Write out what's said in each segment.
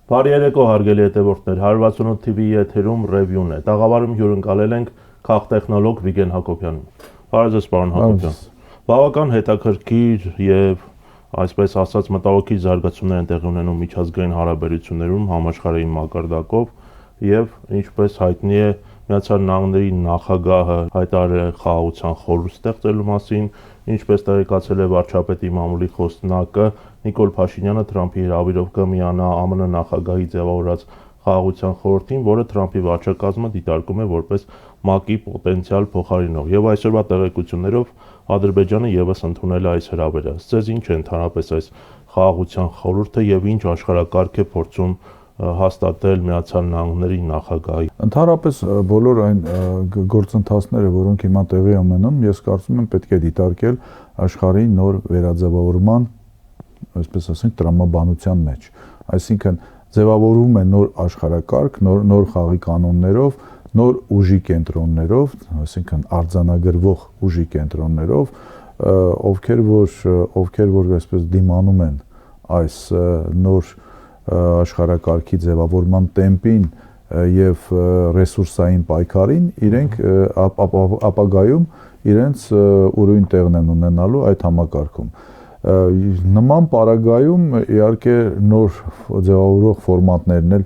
Բարի երեկո հարգելի հետևորդներ, 168 TV-ի եթերում ռևյուն է։ Տաղավարում հյուրընկալել ենք քաղտեխնոլոգ Վիգեն Հակոբյանին։ Բարև ձեզ, պարոն Հակոբյան։ Բավական հետաքրքիր եւ այսպես ասած մտահոգիչ զարգացումներ են տեղի ունենում միջազգային հարաբերություններում համաշխարհային մակարդակով եւ ինչպես հայտնի է Միացյալ Նահանգների նախագահը հայտարարել է խաղաղության խորհուրդ ստեղծելու մասին, ինչպես տեղեկացել է վարչապետի մամուլի խոսնակը Նիկոլ Փաշինյանը Թրամփի հրավերով կմիանա ԱՄՆ նախագահի ձևավորած խաղաղության խորհրդին, որը Թրամփի վարչակազմը դիտարկում է որպես ՄԱԿ-ի պոտենցիալ փոխարինող։ Եվ այսօրվա տեղեկություններով Ադրբեջանը եւս ընդունել է այս հրավերը։ Ձեզ ինչ է ընդհանրապես այս խաղաղության խորհուրդը եւ ինչ աշխարհակարգ է փորձում հաստատել Միացյալ Նահանգների նախագահի։ Ընդհանրապես բոլոր այն գործընթացները, որոնք հիմա տեղի ունենում, ես կարծում եմ պետք է դիտարկել աշխարհի նոր վերաձևավորման, այսպես ասենք, տրամաբանության մեջ։ Այսինքն ձևավորվում է նոր աշխարհակարգ, նոր խաղի կանոններով, նոր ուժի կենտրոններով, այսինքն արձանագրվող ուժի կենտրոններով, ովքեր որ այսպես դիմանում են այս նոր աշխարհակարգի ձևավորման տեմպին եւ ռեսուրսային պայքարին, իրենք ապագայում իրենց ուրույն տեղն են ունենալու այդ համակարգում։ Նման պարագայում իհարկե նոր ձևավորող ֆորմատներն էլ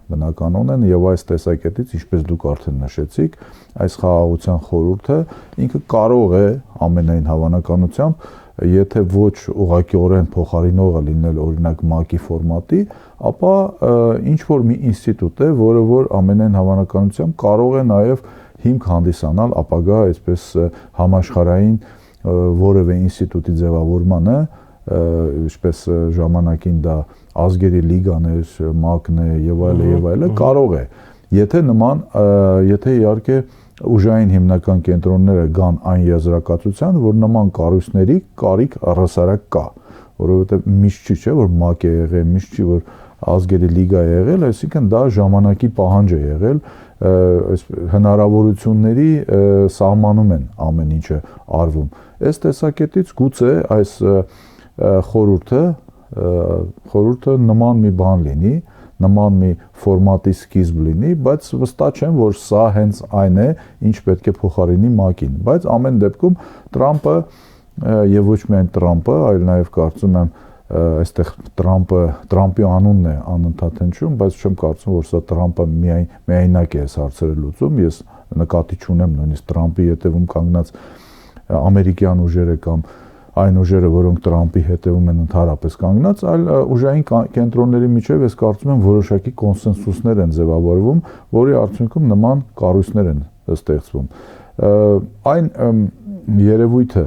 բնականon են եւ այս տեսակետից, ինչպես դուք արդեն նշեցիք, այս խաղաղության խորհուրդը ինքը կարող է ամենայն հավանականությամբ, եթե ոչ ուղղակիորեն փոխարինողը լինել օրինակ ՄԱԿ-ի ֆորմատի, ապա ինչ որ մի ինստիտուտ է, որը որ ամենայն հավանականությամբ կարող է նաեւ հիմք հանդիսանալ ապագա այսպես համաշխարհային որևէ ինստիտուտի ձևավորմանը, ինչպես ժամանակին դա ազգերի լիգան էր, ՄԱԿ-ն է եւ այլը, կարող է, եթե իհարկե ուժային հիմնական կենտրոնները գան այն եզրակացության, որ նման կառույցների կարիք առհասարակ կա, որովհետեւ միշտ չի, որ ՄԱԿ է եղել, միշտ չի, որ ազգերի լիգա է եղել, այսինքն դա ժամանակի պահանջ է եղել, այս հնարավորությունների սահմանում են ամեն ինչը արվում։ Այս տեսակետից գուցե այս խորհուրդը նման մի բան լինի, նման մի ֆորմատի սկիզբ լինի, բայց վստահ չեմ, որ սա հենց այն է, ինչ պետք է փոխարինի ՄԱԿ-ին, բայց ամեն դեպքում Թրամփը եւ ոչ միայն Թրամփը, այլ նաեւ կարծում եմ այստեղ Թրամփի անունն է անընդհատ հնչում, բայց չեմ կարծում, որ սա Թրամփը միայնակ է այս հարցերը լուծում, ես նկատի չունեմ նույնիսկ Թրամփի հետևում կանգնած ամերիկյան ուժերը կամ այն ուժերը, որոնք Թրամփի հետևում են ընդհանրապես կանգնած, այլ ուժային կենտրոնների միջև ես կարծում եմ որոշակի կոնսենսուսներ են ձևավորվում, որի արդյունքում նման կառույցներ են ստեղծվում։ Այն երևույթը,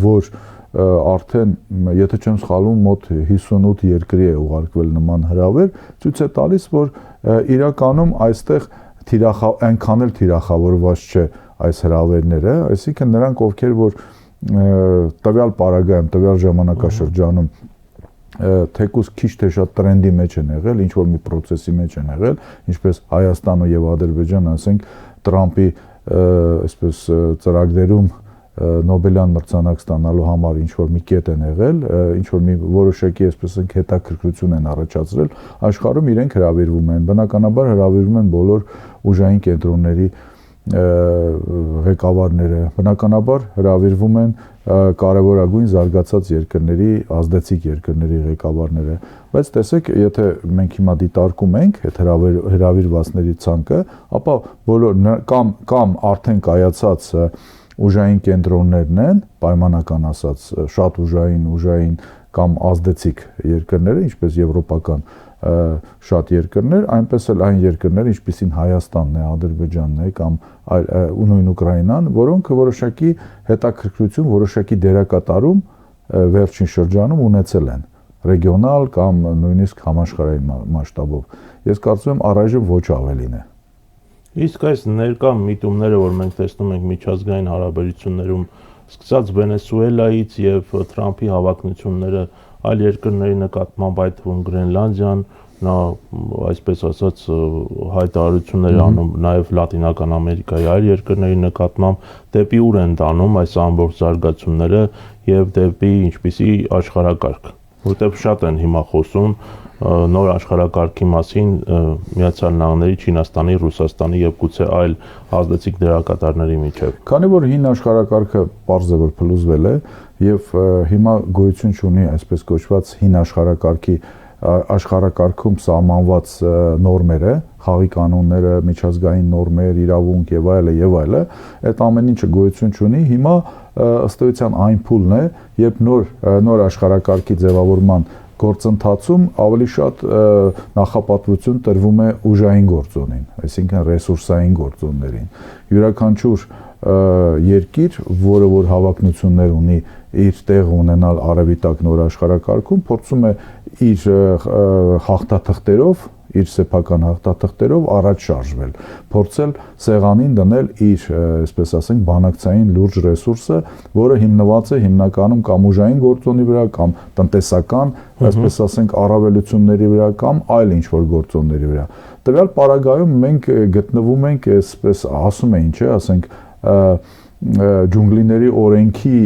որ արդեն, եթե չեմ սխալվում, մոտ 58 երկրի է ուղարկվել նման հրավեր, ցույց է տալիս, որ իրականում այստեղ այնքան էլ թիրախավորված չէ այս հրավերները, այսինքն նրանք, ովքեր որ տվյալ պարագայում, տվյալ ժամանակաշրջանում թեկուզ քիչ թե շատ տրենդի մեջ են եղել, ինչ որ մի process-ի մեջ են եղել, ինչպես Հայաստանը եւ Ադրբեջանը, ասենք Թրամփի այսպես ծրագրերում Նոբելյան մրցանակ ստանալու համար ինչ որ մի կետ են եղել, ինչ որ մի որոշակի այսպես ասենք հետաքրքրություն են առաջացրել, աշխարհում իրենք հրավիրվում են, բնականաբար հրավիրվում են բոլոր ուժային կենտրոնների ղեկավարները, բնականաբար հրավիրվում են կարևորագույն զարգացած երկրների, ազդեցիկ երկրների ղեկավարները, բայց տեսեք, եթե մենք հիմա դիտարկում ենք այդ հրավիրվածների ցանկը, ապա բոլոր կամ արդեն կայացած ուժային կենտրոններն են, պայմանական ասած, շատ ուժային կամ ազդեցիկ երկրները, ինչպես եվրոպական շատ երկրներ, այնպես էլ այն երկրներ, ինչպիսին Հայաստանն է, Ադրբեջանն է կամ նույն Ուկրաինան, որոնք որոշակի հետաքրքրություն, որոշակի դերակատարում վերջին շրջանում ունեցել են, ռեգիոնալ կամ նույնիսկ համաշխարհային մասշտաբով։ Ես կարծում եմ առայժմ ոչ ավելին է։ Իսկ այս ներկա միտումները, որ մենք տեսնում ենք միջազգային հարաբերություններում, սկսած Վենեսուելայից եւ Թրամփի հավակնությունները այլ երկրների նկատմամբ, այդ թվում Գրենլանդիան, նա այսպես ասած հայտարարություններ անում նաեւ Լատինական Ամերիկայի այլ երկրների նկատմամբ, դեպի ուր են տանում այս ամբողջ զարգացումները եւ դեպի ինչպիսի աշխարհակարգ։ որտեղ շատ են հիմա խոսում նոր աշխարհակարգի մասին Միացյալ Նահանգների, Չինաստանի, Ռուսաստանի եւ գուցե այլ ազդեցիկ դերակատարների միջեւ։ Քանի որ հին աշխարհակարգը պարզ է որ փլուզվել է եւ հիմա գոյություն ունի այսպես կոչված հին աշխարհակարգի աշխարհակարգում սահմանված նորմերը, խաղի կանոնները, միջազգային նորմեր, իրավունք եւ այլը, այդ ամեն ինչը գոյություն ունի, հիմա ըստ էության այն փուլն է, երբ նոր աշխարհակարգի ձևավորման գործընթացում ավելի շատ նախապատվություն տրվում է ուժային գործոնին, այսինքն ռեսուրսային գործոններին։ Յուրաքանչյուր երկիր, որը որ հավակնություններ ունի իր տեղ ունենալ արևիտակ նոր աշխարհակարգում, փորձում է իր հաղթաթղթերով, իր սեփական հաղթաթղթերով առաջ շարժվել, փորձել սեղանին դնել իր, այսպես ասենք, բանակցային լուրջ ռեսուրսը, որը հիմնված է հիմնականում կամ ուժային գործոնի վրա, կամ տնտեսական, այսպես ասենք, առավելությունների վրա, կամ այլ ինչ-որ գործոնների վրա։ Տվյալ պարագայում մենք գտնվում ենք, այսպես ասում էին, չէ, ասենք, ջունգլիների օրենքի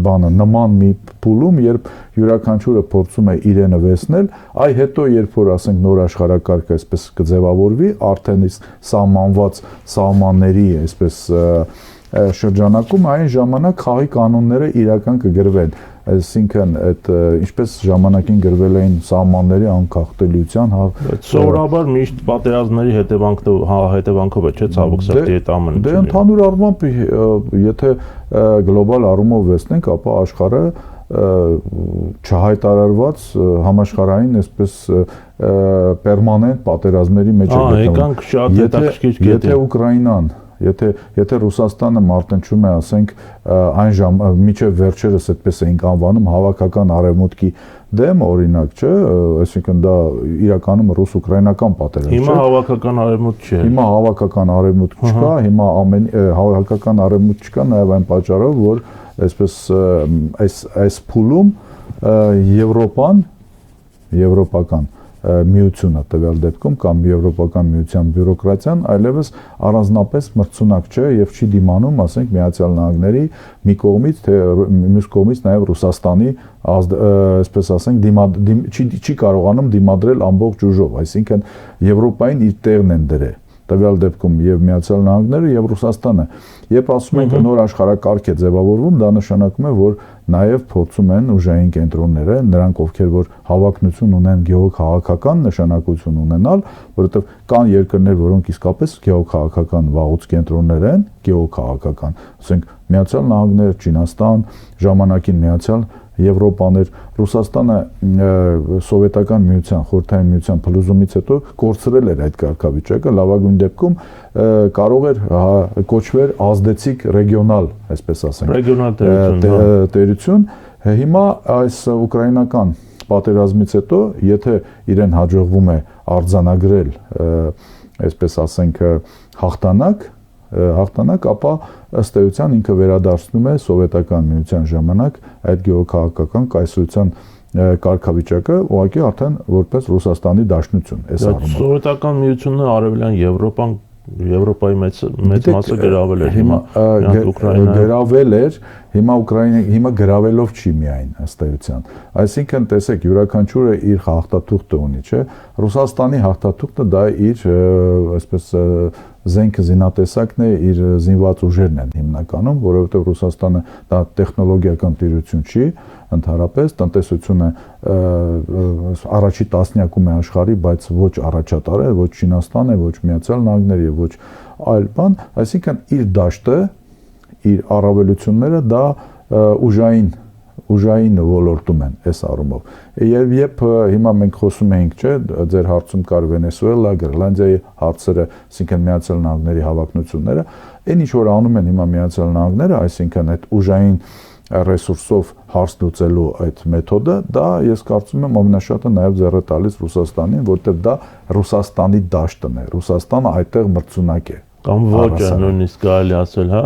բանը նման մի փուլում, երբ յուրաքանչյուրը փորձում է իրենը վեսնել, այ հետո երբ որ ասենք նոր աշխարհակարգը այսպես կձևավորվի, արդեն իսկ սահմանված սահմանների այսպես շրջանակում այն ժամանակ խաղի կանոնները իրական կգրվեն, այսինքն այդ ինչպես ժամանակին գրվել էին սահմանների անկախտելիության, սովորաբար միշտ պատերազմների հետևանքով է, չէ՞, ցավոք սրտի այդ ամենը։ Դե ընդհանուր առմամբ, եթե գլոբալ առումով վերցնենք, ապա աշխարհը չհայտարարված համաշխարհային այսպես պերմանենտ պատերազմների մեջ է գտնվում։ Եթե Ուկրաինան, եթե Ռուսաստանը մարտնչում է, ասենք, այն միջև վերջերս այդպես էինք անվանում հավաքական արևմուտքի դեմ, օրինակ, չէ, այսինքն դա իրականում ռուս-ուկրաինական պատերազմ չէ։ Հիմա հավաքական արևմուտք չէ։ Հիմա հավաքական արևմուտք չկա, հիմա հավաքական արևմուտք չկա նաև այն պատճառով, որ այսպես այս փուլում եվրոպական միությունը տվյալ դեպքում կամ եվրոպական միության բյուրոկրատիան այլևս առանձնապես մրցունակ չէ եւ չի դիմանում, ասենք, Միացյալ Նահանգների մի կողմից, թե մյուս կողմից նաև Ռուսաստանի, այսպես ասենք, չի կարողանում դիմադրել ամբողջ ուժով, այսինքն Եվրոպային իր տեղն են դրել։ Տվյալ դեպքում եւ Միացյալ Նահանգները եւ Ռուսաստանը։ Երբ ասում ենք նոր աշխարհակարգ է ձևավորվում, դա նշանակում է, որ նաև փորձում են ուժային կենտրոնները, նրանք ովքեր որ հավակնություն ունեն գեոքաղաքական նշանակություն ունենալ, որովհետև կան երկրներ, որոնք իսկապես գեոքաղաքական վաղուց կենտրոններ են, գեոքաղաքական, ասենք Միացյալ Նահանգներ, Չինաստան, ժամանակին Միացյալ Եվրոպաներ, Ռուսաստանը սովետական միության, խորհրդային միության փլուզումից հետո կորցրել էր այդ կարգավիճակը, լավագույն դեպքում կարող էր կոչվել ազդեցիկ ռեգիոնալ, այսպես ասենք, ռեգիոնալ տերություն։ Հիմա այս ուկրաինական պատերազմից հետո, եթե իրեն հաջողվում է արձանագրել, այսպես ասենք, հաղթանակ, ապա ըստ էության ինքը վերադարձնում է սովետական միության ժամանակ այդ գեոքաղաքական կայսրության կարգավիճակը, ուղղակի արդեն որպես Ռուսաստանի դաշնություն այս առումով։ Սովետական միությունը արևելյան Եվրոպայի մեծ մասը գրավել էր, հիմա Ուկրաինան գրավել էր, հիմա գրավելով չի միայն ըստ էության։ Այսինքն, տեսեք, յուրաքանչյուրը իր հաղթաթուղթը ունի, չէ՞։ Ռուսաստանի հաղթաթուղթը դա իր, այսպես զենքը զինատեսակն է, իր զինված ուժերն են հիմնականում, որովհետև Ռուսաստանը դա տեխնոլոգիական տիրություն չի, ընդհանրապես տնտեսությունը առաջի տասնյակում է աշխարհի, բայց ոչ առաջատար է, ոչ Չինաստան է, ոչ Միացյալ Նահանգներ եւ ոչ այլ բան, այսինքն իր դաշտը, իր առավելությունները դա ուժային ոլորտում են այս առումով։ Եվ երբ հիմա մենք խոսում էինք, չէ, ձեր հարցում կար Վենեսուելա, Գրենլանդիայի հարցերը, այսինքն Միացյալ Նահանգների հավակնությունները, այն ինչ որ անում են հիմա Միացյալ Նահանգները, այսինքն այդ ուժային ռեսուրսով հարց լուծելու այդ մեթոդը, դա ես կարծում եմ ամենաշատը նաև ձեռ է տալիս Ռուսաստանին, որտեղ դա Ռուսաստանի դաշտն է, Ռուսաստանը այդտեղ մրցունակ է։ Կամ ոչ է նույնիսկ կարելի ասել, հա։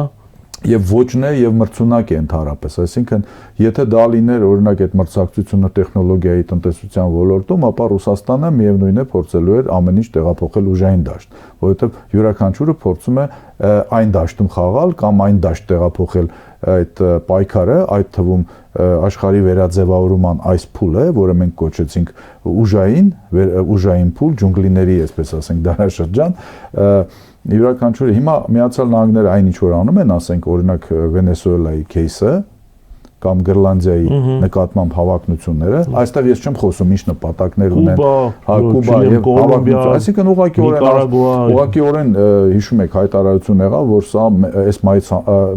Եվ ոչն է եւ մրցունակ է ընդհանրապես, այսինքն եթե դա լիներ օրինակ այդ մրցակցությունը տեխնոլոգիայի տնտեսության ոլորտում, ապա Ռուսաստանը միևնույն է փորձելու էր ամեն ինչ տեղափոխել ուժային դաշտ, որովհետեւ յուրաքանչյուրը փորձում է այն դաշտում խաղալ կամ այն դաշտ տեղափոխել այդ պայքարը, այդ թվում աշխարհի վերաձևավորման այս փուլը, որը մենք կոչեցինք ուժային փուլ, ջունգլիների, այսպես ասենք, դարաշրջան, յուրաքանչյուրը հիմա Միացյալ Նահանգները այն ինչ որ անում են, ասենք օրինակ Վենեսուելայի кейսը կամ Գրլանդիայի նկատմամբ հավակնությունները, այստեղ ես չեմ խոսում ինչ նպատակներ ունեն, Կուբա եւ հավակնություն, այսինքն ուղղակիորեն հիշում եք հայտարարություն եղավ, որ սա այս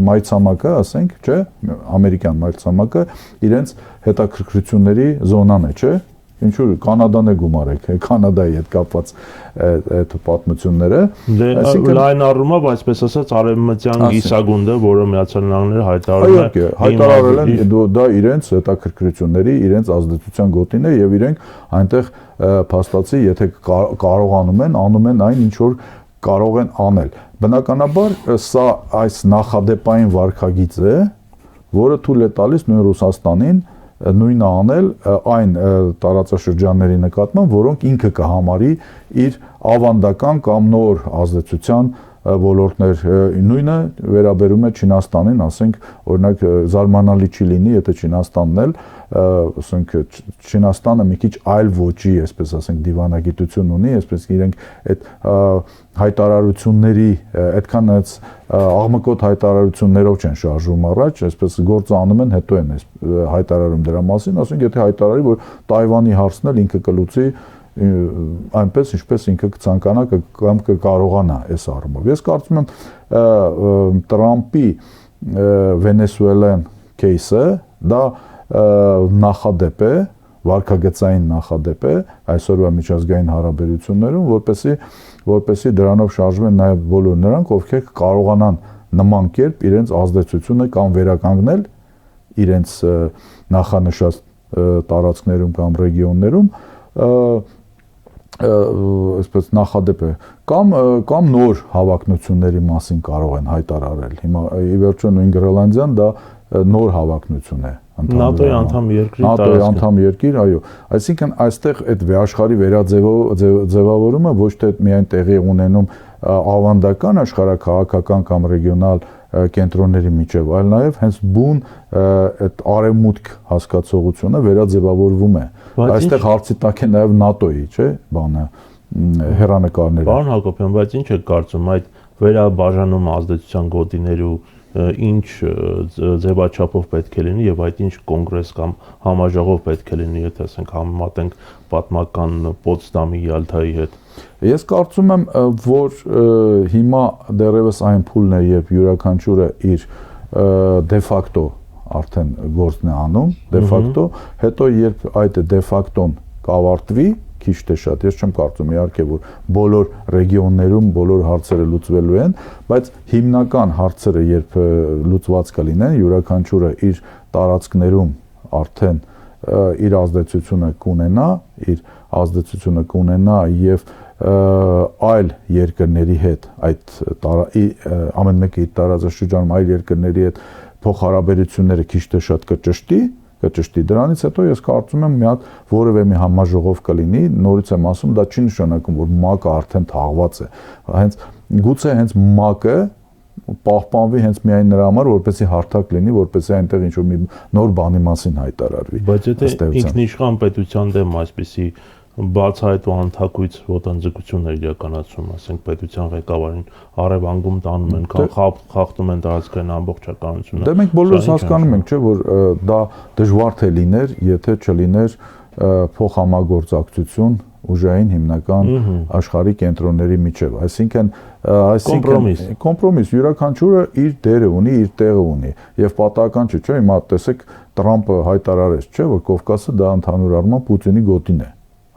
մայրցամաքը, ասենք, չէ, ամերիկյան մայրցամաքը իրենց հետաքրքրությունների զոնան է, չէ։ Ինչու Կանադան է գումարեք, Կանադայի հետ կապված այդ պատմությունները, այսինքն լայն առումով, այսպես ասած, արևմտյան գիսագունդը, որը Միացյալ Նահանգները հայտարարել են, դա իրենց հետաքրքրությունների, իրենց ազդեցության գոտին է եւ իրենք այնտեղ փաստացի, եթե կարողանում են, անում են այն, ինչ որ կարող են անել։ Բնականաբար սա այս նախադեպային վարքագիծ է, որը թույլ է տալիս նույն Ռուսաստանին նույնը անել այն տարածաշրջանների նկատմամբ, որոնք ինքը կհամարի իր ավանդական կամ նոր ազդեցության ոլորտներ, նույնը վերաբերում է Չինաստանին, ասենք, օրինակ զարմանալի չի լինի, եթե Չինաստանն էլ, ասենք, Չինաստանը մի քիչ այլ ոճի, այսպես ասենք, դիվանագիտություն ունի, այսպես իրենք այդ հայտարարությունների, այդքան այս աղմկոտ հայտարարություններով չեն շարժվում առաջ, այսպես գործը անում են, հետո են հայտարարում դրա մասին, ասենք, եթե հայտարարի, որ Թայվանի հարցն էլ ինքը կլուծի այնպես ինչպես ինքը կցանկանա կամ կկարողանա այս առումով։ Ես կարծում եմ Տրամպի Վենեսուելան кейսը դա նախադեպ է, վարքագծային նախադեպ է այսօրվա միջազգային հարաբերություններում, որպեսզի դրանով շարժվեն նաև բոլոր նրանք, ովքեր կարողանան նման կերպ իրենց ազդեցությունը կամ վերականգնել իրենց նախանշած տարածքներում կամ ռեգիոններում այսպես նախադեպ է կամ նոր հավակնությունների մասին կարող են հայտարարել։ Հիմա ի վերջո նույն Գրելանդիան դա նոր հավակնություն է։ ՆԱՏՕ-ի անդամ երկրի ՆԱՏՕ-ի անդամ երկիր, այո։ Այսինքն այստեղ այդ աշխարհի վերաձևավորումը ոչ թե միայն տեղի ունենում ավանդական աշխարհաքաղաքական կամ ռեգիոնալ կենտրոնների միջև, այլ նաև հենց բուն այդ արևմուտք հասկացողությունը վերաձևավորվում է։ Այստեղ հարցի տակ է նաև ՆԱՏՕ-ի, չէ, բանը հերանեկարները։ Պարոն Հակոբյան, բայց ինչ եք կարծում այդ վերաբաժանում ազդեցության գոտիներու ինչ ձևաչափով պետք է լինի եւ այդ ինչ կոնգրես կամ համաժողով պետք է լինի, եթե ասենք համեմատենք պատմական Պոտսդամի Յալթայի հետ։ Ես կարծում եմ, որ հիմա դեռևս այն փուլն է, երբ յուրաքանչյուրը իր դե ֆակտո արդեն գործն է անում, դե ֆակտո, հետո երբ այդ դե ֆակտոն կավարտվի, քիչ թե շատ, ես չեմ կարծում իհարկե, որ բոլոր ռեգիոններում բոլոր հարցերը լուծվելու են, բայց հիմնական հարցերը երբ լուծված կլինեն, յուրաքանչյուրը իր տարածքներում արդեն իր ազդեցությունը կունենա եւ այլ երկրների հետ ամեն մեկը իր տարածաշրջանում այլ երկրների հետ փոխհարաբերությունները քիչ թե շատ կճշտի, դրանից հետո ես կարծում եմ մի հատ որևէ մի համաժողով կլինի, նորից եմ ասում, դա չի նշանակում, որ ՄԱԿ-ը արդեն թաղված է, գուցե հենց ՄԱԿ-ը պահպանվի հենց միայն նրա համար, որպեսզի հարթակ լինի, որպեսզի այնտեղ ինչ-որ մի նոր բանի մասին հայտարարվի։ Բայց եթե ինքնիշխան պետության դեմ այսպիսի բացահայտ ու անթակույց ոտնձգություններ իրականացում, ասենք պետության ղեկավարին առևանգում տանում են, խախտում են տարածքային ամբողջականությունը։ Դե մենք բոլորս հասկանում ենք, չէ, որ դա դժվար թե լիներ, եթե չլիներ փոխհամագործակցություն ուժային հիմնական աշխարհի կենտրոնների միջև, այսինքն կոմպրոմիս, յուրաքանչյուրը իր դերը ունի, իր տեղը ունի եւ պատահական չէ, հիմա տեսեք Տրամպը հայտարարեց, չէ, որ Կովկասը դա ընդհանուր առմամբ Պուտինի գոտին է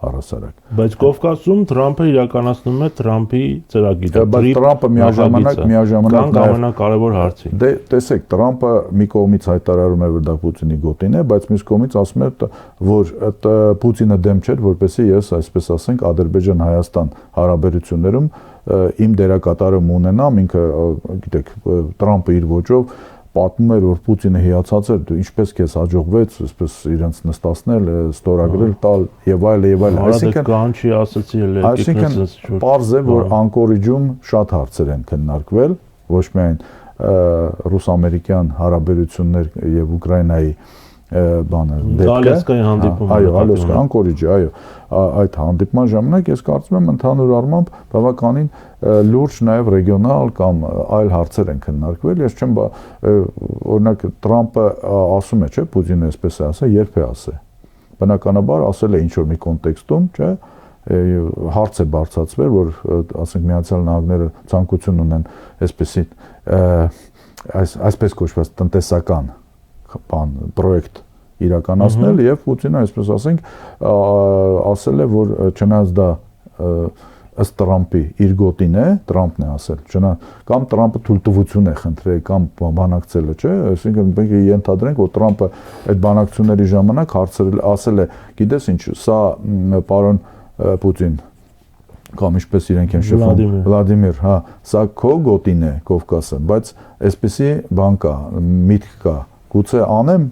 առասարակ։ Բայց Կովկասում Տրամպը իրականացնում է Տրամպի ծրագիրը։ Բայց Տրամպը միաժամանակ ամենակարևոր հարցի։ Դե տեսեք, Տրամպը մի կողմից հայտարարում է, որ դա Պուտինի գոտին է, բայց մյուս կողմից ասում է, որ Պուտինը դեմ չէր, որպեսզի ես, այսպես ասենք, Ադրբեջան-Հայաստան հարաբերություններում իմ դերակատարում ունենամ, ինքը, գիտեք, Տրամպը իր ոճով պատմում էր, որ Պուտինը հիացած էր, ինչպես քեզ հաջողվեց, այսպես իրենց նստացնել, ստորագրել, տալ եւ այլ եւ այլ։ Այսինքն կանչի ասացի այսինքն պարզ է, որ անկորիջում շատ հարցեր են քննարկվել, ոչ միայն ռուս-ամերիկյան հարաբերություններ եւ Ուկրաինայի բանը Ալյասկայի հանդիպումը այո Ալյասկայի անկորիջի այո այդ հանդիպման ժամանակ ես կարծում եմ ընդհանուր առմամբ բավականին լուրջ նաեւ ռեգիոնալ կամ այլ հարցեր են քննարկվել ես չեմ օրինակ Տրամպը ասում է չէ Պուտինը այսպես է ասա երբ է ասել բնականաբար ասել է ինչ որ մի կոնտեքստում չէ հարց է բարձրացվել որ ասենք Միացյալ Նահանգները ցանկություն ունեն այսպեսի այսպես կոչված տնտեսական բան պրոյեկտ իրականացնել եւ Պուտինը այսպես ասենք ասել է որ չնայած դա ըստ Տրամպի իր գոտին է Տրամպն է ասել չնայած կամ Տրամպը թույլտվություն է խնդրել կամ բանակցել է չէ այսինքն մենք ենթադրենք որ Տրամպը այդ բանակցությունների ժամանակ հարցրել ասել է գիտես ինչ սա պարոն Պուտին կամ ինչպես իրենք են շփվում Վլադիմիր հա սա քո գոտին է Կովկասը բայց այսպեսի բան կա միտք կա գուցե անեմ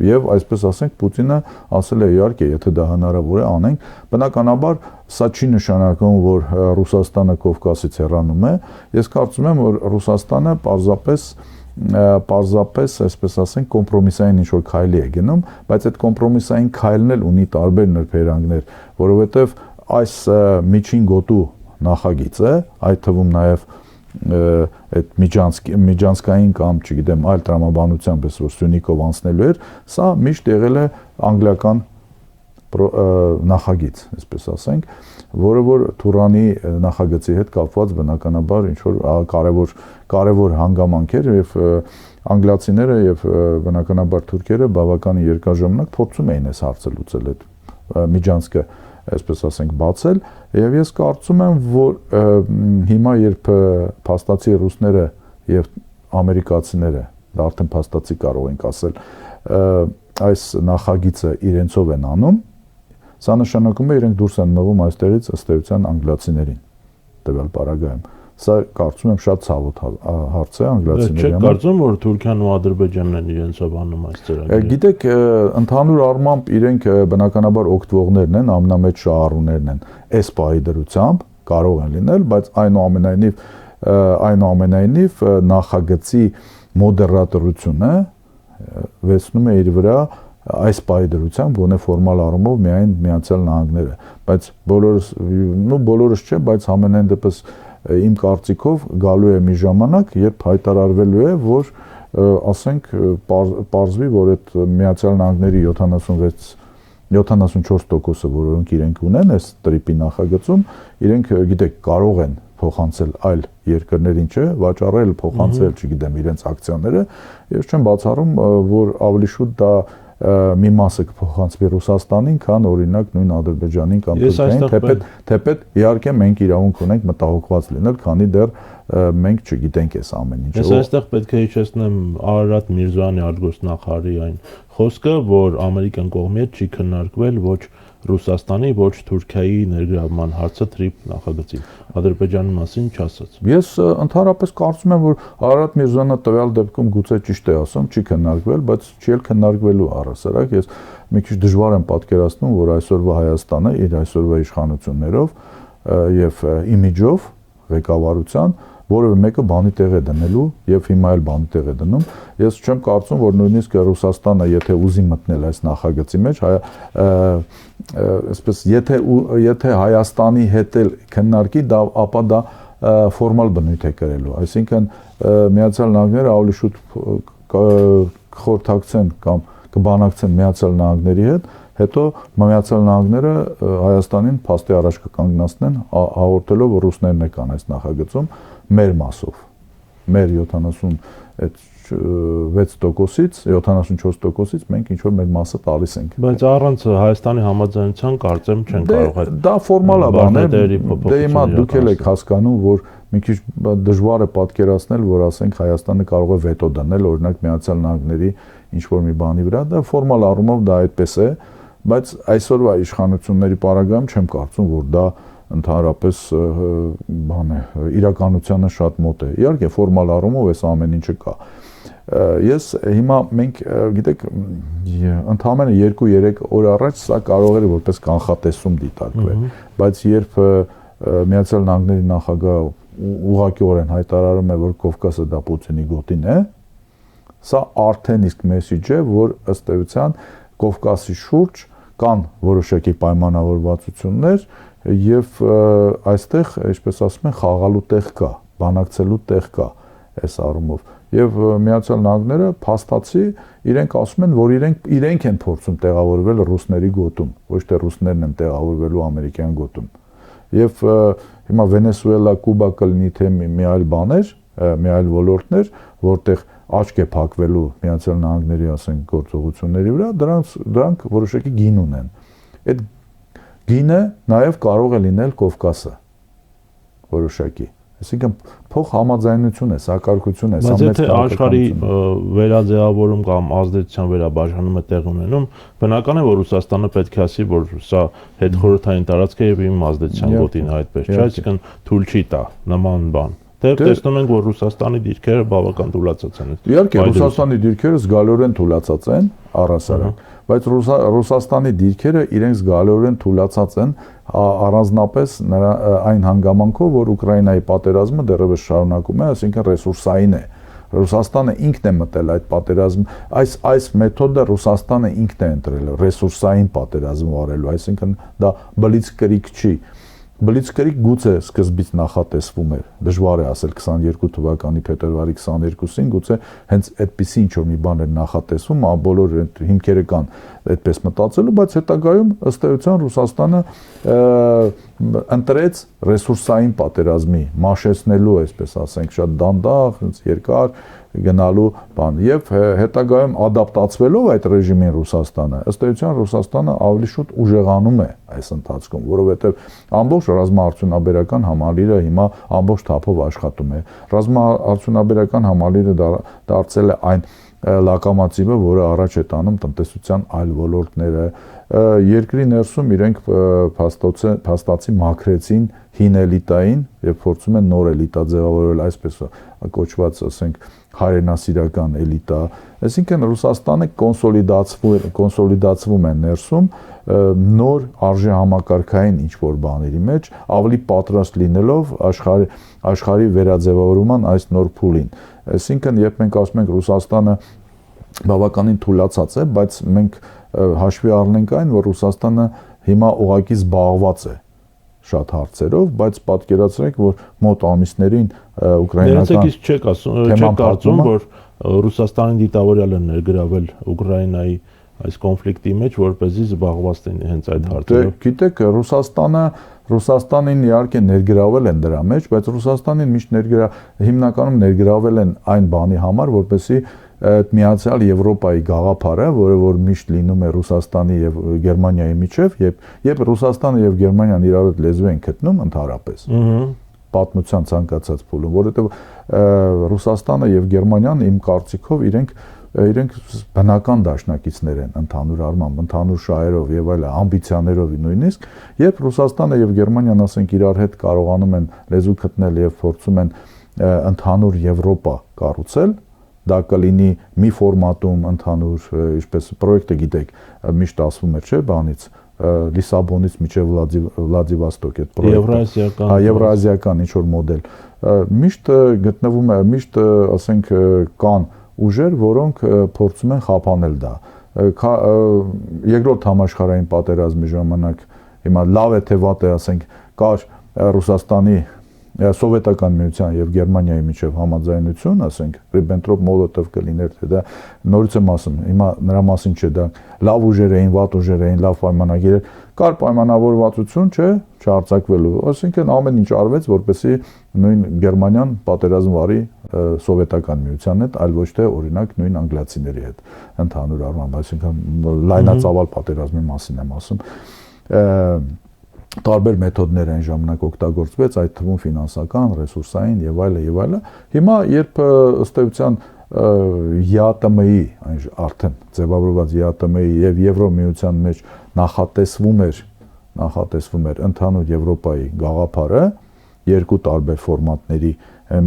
եւ այսպես ասենք Պուտինը ասել է իհարկե եթե դա հնարավոր է անենք բնականաբար սա չի նշանակում որ Ռուսաստանը Կովկասից հեռանում է ես կարծում եմ որ Ռուսաստանը պարզապես այսպես ասենք կոմպրոմիսային ինչ-որ քայլի է գնում բայց այդ կոմպրոմիսային քայլն էլ ունի տարբեր նրբերանգներ որովհետեւ այս միջին գոտու նախագիծը այդ թվում նաեւ այդ միջանցքային կամ չգիտեմ այլ տրամաբանությամբ էս որ Սյունիքով անցնելու էր սա միշտ եղել է անգլիական նախագիծ այսպես ասենք որը որ Թուրանի նախագծի հետ կապված բնականաբար ինչ որ կարևոր հանգամանք էր եւ անգլիացիները եւ բնականաբար թուրքերը բավականին երկար ժամանակ փորձում էին այս հարցը լուծել այդ միջանցքը այսպես ասենք բացել եւ ես կարծում եմ որ հիմա երբ փաստացի ռուսները եւ ամերիկացիները դա արդեն փաստացի կարող ենք ասել այս նախագիծը իրենցով են անում սա նշանակում է իրենք դուրս են մղում այստեղից ըստ էության անգլիացիներին տվյալ պարագայում սա կարծում եմ շատ ցավոտ հարց է անգլիացիների համար։ Չէ, կարծում որ Թուրքիան ու Ադրբեջանն են իրենցով անում այս ծրագիրը։ Գիտեք, ընդհանուր առմամբ իրենք բնականաբար օգտվողներն են, ամենամեծ շահառուներն են այս պահի դրությամբ կարող են լինել, բայց այնուամենայնիվ նախագծի մոդերատորությունը վերցնում է իր վրա այս պահի դրությամբ գոնե ֆորմալ առումով միայն Միացյալ Նահանգները, բայց բոլորս չէ, բայց ամենայն դեպս իմ կարծիքով գալու է մի ժամանակ, երբ հայտարարվելու է, որ ասենք պարզվի, որ այդ Միացյալ Նահանգների 74%-ը, որոնք իրենք ունեն այս տրիպի նախագծում, իրենք գիտեք կարող են փոխանցել այլ երկրներին, չէ, վաճառել, փոխանցել, չգիտեմ, իրենց ակցիաները, ես չեմ բացառում, որ ավելի շուտ դա մի մասը կփոխանցվի Ռուսաստանին, քան օրինակ նույն Ադրբեջանին կամ Թուրքիային, թեպետ իհարկե մենք իրավունք ունենք մտահոգված լինել, քանի դեռ մենք չգիտենք այս ամեն ինչը։ Ես այստեղ պետք է հիշեցնեմ Արարատ Միրզոյանի արտգործնախարարի այն խոսքը, որ ամերիկյան կողմի հետ չի քննարկվել ոչ Ռուսաստանի, ոչ Թուրքիայի ներգրավման հարցը տրիպ նախագծի Ադրբեջանի մասին չասաց։ Ես ընդհանրապես կարծում եմ, որ Արարատ Միրզոյանը տվյալ դեպքում գուցե ճիշտ է ասում, չի քննարկվել, բայց չի էլ քննարկվելու առհասարակ։ Ես մի քիչ դժվար եմ պատկերացնում, որ այսօրվա Հայաստանը իր այսօրվա իշխանություններով եւ իմիջով ղեկավարության որևէ մեկը բանի տեղ է դնելու եւ հիմա էլ բանի տեղ է դնում։ Ես չեմ կարծում, որ նույնիսկ Ռուսաստանը, եթե ուզի մտնել այս նախագծի մեջ, այսպես եթե Հայաստանի հետ էլ քննարկի, ապա դա ֆորմալ բնույթ է կրելու։ Այսինքն Միացյալ Նահանգները ավելի շուտ կխորհրդակցեն կամ կբանակցեն Միացյալ Նահանգների հետ, հետո Միացյալ Նահանգները Հայաստանին փաստի առաջ կկանգնացնեն, հաղորդելով որ ռուսներն եկան այս նախագծում մեր մասով, մեր 76%-ից 74%-ից մենք ինչ-որ մեր մասը տալիս ենք։ Բայց առանց Հայաստանի համաձայնության կարծեմ չեն կարող այդ։ Դա ֆորմալ է բան է, դե հիմա դուք էլ եք հասկանում, որ մի քիչ դժվար է պատկերացնել, որ ասենք Հայաստանը կարող է վետո դնել, օրինակ Միացյալ Նահանգների ինչ-որ մի բանի վրա, դա ֆորմալ առումով դա այդպես է, բայց այսօրվա իշխանությունների պարագայում չեմ կարծում, որ դա ընդհանրապես բան է, իրականությանը շատ մոտ է։ Իհարկե ֆորմալ առումով այս ամեն ինչը կա։ Ես հիմա մենք գիտեք ընդհանրապես 2-3 օր առաջ սա կարող էր որպես կանխատեսում դիտարկվել, բայց երբ Միացյալ Նահանգների նախագահ ուղղակիորեն հայտարարում է, որ Կովկասը դա Պուտինի գոտին է, սա արդեն իսկ մեսիջ է, որ ըստ էության Կովկասի շուրջ կան որոշակի պայմանավորվածություններ եւ այստեղ, այսպես ասում են, խաղալու տեղ կա, բանակցելու տեղ կա այս առումով։ Եվ Միացյալ Նահանգները փաստացի իրենք ասում են, որ իրենք են փորձում տեղավորվել ռուսների գոտում, ոչ թե ռուսներն են տեղավորվելու ամերիկյան գոտում։ Եվ հիմա Վենեսուելա, Կուբա կլինի թե մի այլ բաներ, մի այլ ոլորտներ, որտեղ աչք է փակվելու Միացյալ Նահանգների, ասենք, գործողությունների վրա, դրանք որոշակի գին ունեն։ Այդ գինը նաև կարող է լինել Կովկասը որոշակի։ Այսինքն փող համաձայնություն է, սակարկություն է, սա մեծ աշխարհի վերաձևավորում կամ ազդեցության վերաբաժանում է տեղ ունենում, բնական է, որ Ռուսաստանը պետք է ասի, որ սա հետխորհրդային տարածք է եւ իմ ազդեցության գոտին այդպես, չէ՞, այսինքն թույլ չի տա նման բան։ Դեռ տեսնում ենք, որ Ռուսաստանի դիրքերը բավական թուլացած են։ Իհարկե, Ռուսաստանի դիրքերը զգալիորեն թուլացած են առհասարակ, բայց Ռուսաստանի դիրքերը իրենք զգալիորեն թուլացած են առանձնապես այն հանգամանքով, որ Ուկրաինայի պատերազմը դեռևս շարունակում է, այսինքն ռեսուրսային է։ Ռուսաստանը ինքն է մտել այդ պատերազմ, այս մեթոդը Ռուսաստանը ինքն է ընտրել, ռեսուրսային պատերազմ վարելու, այսինքն դա բլիցկրիգ չի։ Բլիցկրիգ գուցե սկզբից նախատեսվում էր, դժվար է ասել 22 թվականի փետրվարի 22-ին, գուցե հենց այդպիսի ինչ-որ մի բան էր նախատեսվում, բոլոր հիմքերը կան այդպես մտածելու, բայց հետագայում ըստ էության Ռուսաստանը ընտրեց ռեսուրսային պատերազմի, մաշեցնելու, այսպես ասենք, շատ դանդաղ, երկար գնալու բան եւ հետագայում ադապտացվելով այդ ռեժիմին Ռուսաստանը, ըստ էության Ռուսաստանը ավելի շուտ ուժեղանում է այս ընթացքում, որովհետեւ ամբողջ ռազմաարդյունաբերական համալիրը հիմա ամբողջ թափով աշխատում է։ Ռազմաարդյունաբերական համալիրը դարձել է այն լակամացիվը, որը առաջ է տանում տնտեսության այլ ոլորտները։ Երկրի ներսում իրենք փաստացի մաքրեցին հին էլիտային եւ փորձում են նոր էլիտա ձևավորել, այսպես կոչված, ասենք, հայրենասիրական էլիտա, այսինքն Ռուսաստանը կոնսոլիդացվում է ներսում նոր արժեհամակարգային ինչ-որ բաների մեջ, ավելի պատրաստ լինելով աշխարհի վերաձևավորման այս նոր փուլին։ Այսինքն, երբ մենք ասում ենք Ռուսաստանը բավականին թուլացած է, բայց մենք հաշվի առնենք այն, որ Ռուսաստանը հիմա ուղղակի զբաղված է շատ հարցերով, բայց պատկերացրեք, որ մոտ ամիսներին ուկրաինական չեք կարծում, որ Ռուսաստանի դիտավորյալ են ներգրավել Ուկրաինայի այս կոնֆլիկտի մեջ, որպեսզի զբաղված լինի հենց այդ հարցերով։ Գիտեք, Ռուսաստանին իհարկե ներգրավել են դրա մեջ, բայց Ռուսաստանին միշտ հիմնականում ներգրավել են այն բանի համար, որպեսզի այդ միացյալ Եվրոպայի գաղափարը, որը որ միշտ լինում է Ռուսաստանի եւ Գերմանիայի միջև, երբ Ռուսաստանը եւ Գերմանիան իրար հետ լեզու են գտնում ընդհանրապես։ Պատմության ցանկացած փուլում, որովհետեւ Ռուսաստանը եւ Գերմանիան իմ կարծիքով իրենք բնական դաշնակիցներ են ընդհանուր առմամբ, ընդհանուր շահերով եւ այլ ամբիցիաներով նույնիսկ, երբ Ռուսաստանը եւ Գերմանիան, ասենք, իրար հետ կարողանում են լեզու գտնել եւ փորձում են ընդհանուր Եվրոպա կառուցել, դա կլինի մի ֆորմատում ընդհանուր, ինչպես պրոյեկտը գիտեք, միշտ ասվում է, չէ, բանից Լիսաբոնից մինչև Վլադիվոստոկ այդ պրոյեկտը, եվրազիական ինչ-որ մոդել, միշտ գտնվում է, միշտ, ասենք, կան ուժեր, որոնք փորձում են խափանել դա։ Երկրորդ համաշխարհային պատերազմի ժամանակ, հիմա լավ է թե վատ է, ասենք, կար Ռուսաստանի Սովետական միության եւ Գերմանիայի միջև համաձայնություն, ասենք, Ռիբենտրոպ-Մոլոտով կլիներ, թե դա նորից եմ ասում, հիմա նրա մասին չէ, դա լավ ուժեր էին, վատ ուժեր էին, լավ պայմանագիր էր, կար պայմանավորվածություն, չէ, չարձակվելու, այսինքն ամեն ինչ արվեց, որպեսզի նույն Գերմանիան պատերազմ վարի Սովետական միության հետ, այլ ոչ թե օրինակ նույն անգլիացիների հետ, ընդհանուր առմամբ, այսինքն լայնածավալ պատերազմի մասին եմ ասում։ Տարբեր մեթոդներ այն ժամանակ օգտագործվեց, այդ թվում ֆինանսական, ռեսուրսային եւ այլը եւ այլը։ Հիմա երբ ըստ էության ԵԱՏՄ-ի արդեն ձևավորված ԵԱՏՄ-ի եւ Եվրոմիության մեջ նախատեսվում էր ընդհանուր Եվրոպայի գաղափարը երկու տարբեր ֆորմատների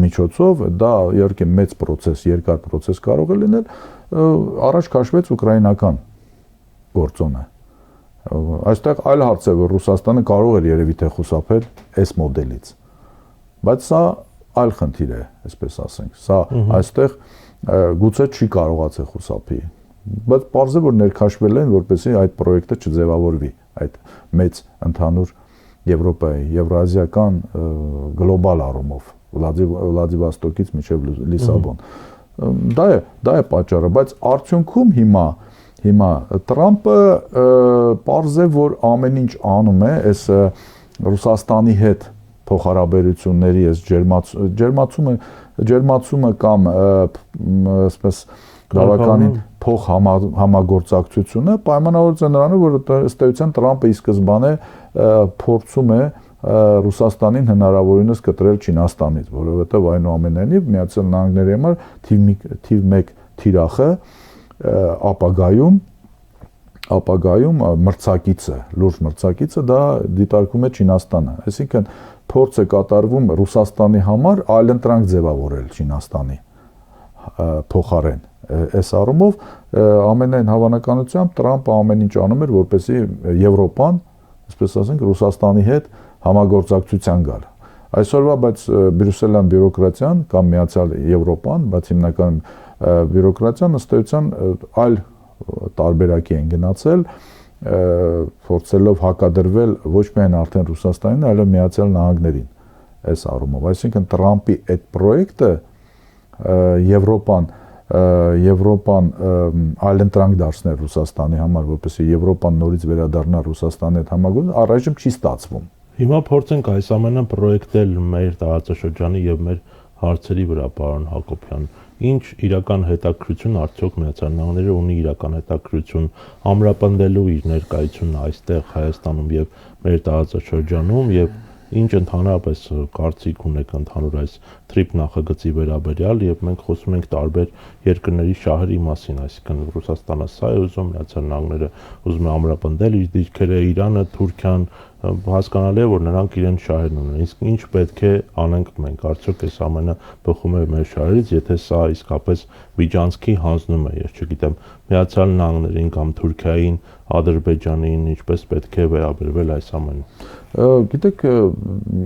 միջոցով, դա իհարկե մեծ process, երկար process կարող է լինել, առաջ քաշվեց ուկրաինական գործոնը։ Այստեղ այլ հարց է, որ Ռուսաստանը կարող էր երևի թե խուսափել այս մոդելից, բայց սա այլ խնդիր է, այսպես ասենք։ Սա այստեղ գուցե չի կարողացել խուսափի, բայց պարզ է, որ ներքաշվել են, որպեսզի այդ պրոյեկտը չձևավորվի, այդ մեծ ընդհանուր Եվրոպայի, եվրազիական գլոբալ առումով, Վլադիվոստոկից մինչև Լիսաբոն։ Դա է պատճառը, բայց արդյունքում հիմա Տրամպը պարզ է, որ ամեն ինչ անում է, այս Ռուսաստանի հետ փոխհարաբերությունների այս ջերմացումը կամ այսպես բավականին փոխհամագործակցությունը պայմանավորված է նրանով, որ ըստ էության Տրամպը ի սկզբանե փորձում է Ռուսաստանին հնարավորինս կտրել Չինաստանից, որովհետև այնուամենայնիվ Միացյալ Նահանգների համար թիվ 1 թիրախը ապագայում մրցակիցը, լուրջ մրցակիցը դա դիտարկում է Չինաստանը։ Այսինքն փորձ է կատարվում Ռուսաստանի համար այլընտրանք ձևավորել Չինաստանի փոխարեն։ Այս առումով ամենայն հավանականությամբ Տրամպը ամեն ինչ անում էր, որպեսզի Եվրոպան, այսպես ասենք, Ռուսաստանի հետ համագործակցության գալ։ Այսօրվա բայց բրյուսելյան բյուրոկրատիան կամ Միացյալ Եվրոպան, բայց հիմնական բյուրոկրատիան ըստ էության այլ տարբերակի են գնացել, փորձելով հակադրվել ոչ միայն արդեն Ռուսաստանին, այլև Միացյալ Նահանգներին այս առումով։ Այսինքն Տրամպի այդ պրոյեկտը Եվրոպան այլընտրանք դարձնել Ռուսաստանի համար, որպեսզի Եվրոպան նորից վերադառնա Ռուսաստանի հետ համագործակցություն, առայժմ չի ստացվում։ Հիմա փորձենք այս ամենը պրոյեկտել մեր տարածաշրջանի եւ մեր հարցերի վրա, պարոն Հակոբյան։ Ինչ իրական հետաքրքրություն արդյոք Միացյալ Նահանգները ունի իրական հետաքրքրություն ամրապնդելու իր ներկայությունն այստեղ Հայաստանում եւ մեր տարածաշրջանում եւ ինչ ընդհանրապես կարծիք ունեք ընդհանուր այս TRIP նախագծի վերաբերյալ եւ մենք խոսում ենք տարբեր երկրների շահերի մասին, այսինքն Ռուսաստանը սա է ուզում, Միացյալ Նահանգները ուզում է ամրապնդել իր դիրքերը, Իրանը, Թուրքիան, հասկանալի է, որ նրանք իրենց շահերն ունեն, իսկ ինչ պետք է անենք մենք, արդյոք այս ամենը բխում է մեր շահերից, եթե սա իսկապես միջանցքի հանձնում է, ես չգիտեմ, Միացյալ Նահանգներին կամ Թուրքիային, Ադրբեջանին, ինչպես պետք է վերաբերվել այս ամենը։ Գիտեք,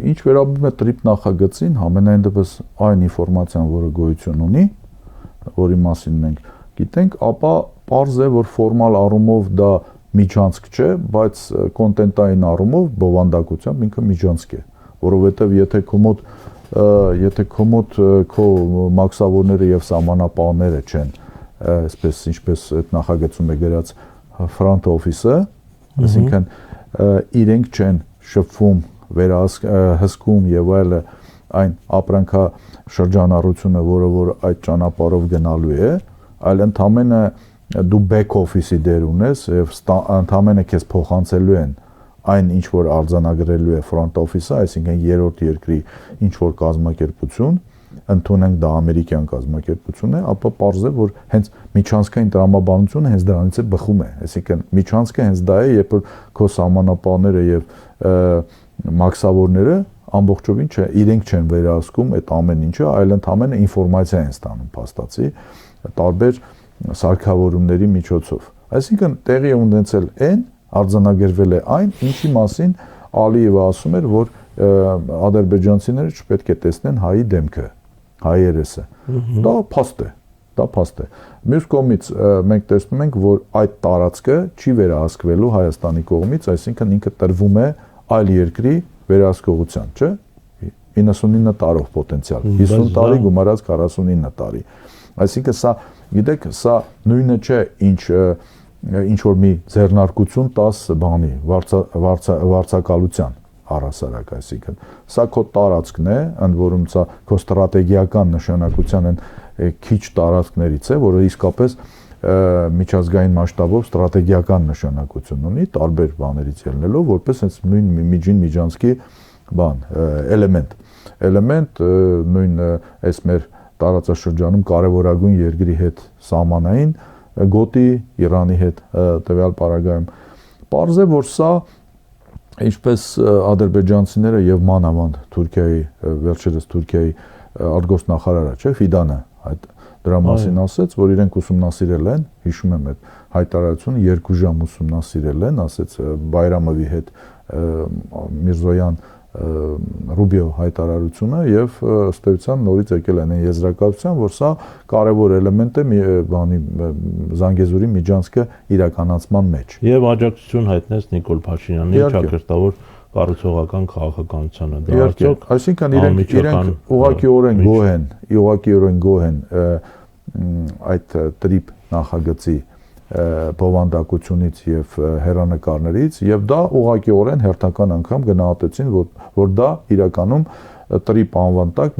ինչ վերաբերում է TRIP նախագծին, ամենայն դեպս այն ինֆորմացիան, որը գոյություն ունի, որի մասին մենք գիտենք, ապա պարզ է, որ ֆորմալ առումով դա միջանցք չէ, բայց կոնտենտային առումով բովանդակությամբ ինքը միջանցք է, որովհետև եթե քո մոտ քո մաքսավորները եւ սահմանապահները չեն, այսպես ինչպես այդ նախագծում է գրած front office-ը, այսինքն իրենք չեն շփվում, հսկում եւ այլը այն ապրանքաշրջանառությունը, որ այդ ճանապարհով գնալու է, այլ ընդամենը դու back office-ի դեր ունես եւ ընդամենը քեզ փոխանցելու են այն ինչ որ արձանագրելու է front office-ը, այսինքն երրորդ երկրի ինչ որ կազմակերպություն, ընդունենք դա ամերիկյան կազմակերպություն է, ապա պարզ է, որ հենց միջանցքային տրամաբանությունը հենց դրանից է բխում է, այսինքն միջանցքը հենց դա է, երբ որ քո սահմանապահները եւ մաքսավորները ամբողջովին իրենք չեն վերահսկում այդ ամեն ինչը, այլ ընդամենը ինֆորմացիա են ստանում փաստացի տարբեր սարքավորումների միջոցով։ Այսինքն տեղի է ունեցել այն, արձանագրվել է այն, ինչի մասին Ալիևը ասում էր, որ ադրբեջանցիները չպետք է տեսնեն հայի դեմքը, հայ երեսը։ Դա փաստ է։ Մյուս կողմից մենք տեսնում ենք, որ այդ տարածքը չի վերահսկվելու Հայաստանի կողմից, այսինքն ինքը տրվում է այլ երկրի վերահսկողության, չէ՞։ 99 տարով պոտենցիալ, 50 տարի գումարած 49 տարի։ Այսինքն սա, գիտեք, սա նույնը չէ, ինչ որ մի ձեռնարկություն 10 բանի, վարձակալության առհասարակ, այսինքն սա քո տարածքն է, ընդ որում սա քո ստրատեգիական նշանակության են քիչ տարածքներից է, որը իսկապես միջազգային մասշտաբով ստրատեգիական նշանակություն ունի, տարբեր բաներից ելնելով, որպես հենց նույն միջին միջանցքի բան, էլեմենտ նույն այս մեր տարածաշրջանում կարևորագույն երկրի հետ սահմանային գոտի Իրանի հետ տվյալ պարագայում պարզ է, որ սա ինչպես ադրբեջանցիները եւ մանավանդ Թուրքիայի վերջերս Թուրքիայի արտգործնախարարը, չէ, Ֆիդանը այդ դրա մասին ասաց, որ իրենք ուսումնասիրել են, հիշում եմ այդ հայտարարությունը 2 ժամ ուսումնասիրել են, ասաց Բայրամովի հետ Միրզոյան Ռուբիո հայտարարությունը եւ ըստ էության նորից եկել են եզրակացության, որ սա կարևոր էլեմենտ է բանի Զանգեզուրի միջանցքը իրականացման մեջ։ Եվ աջակցություն հայտնեց Նիկոլ Փաշինյանի ճակերտավոր կառուցողական քաղաքականությանը։ Դա արդյոք, այսինքն իրենք ուղղակիորեն գոհ են այդ տրիպ նախագծի բովանդակությունից եւ հերանեկարներից եւ դա ուղղակիորեն հերթական անգամ գնահատեցին, որ դա իրականում տրիպ անվան տակ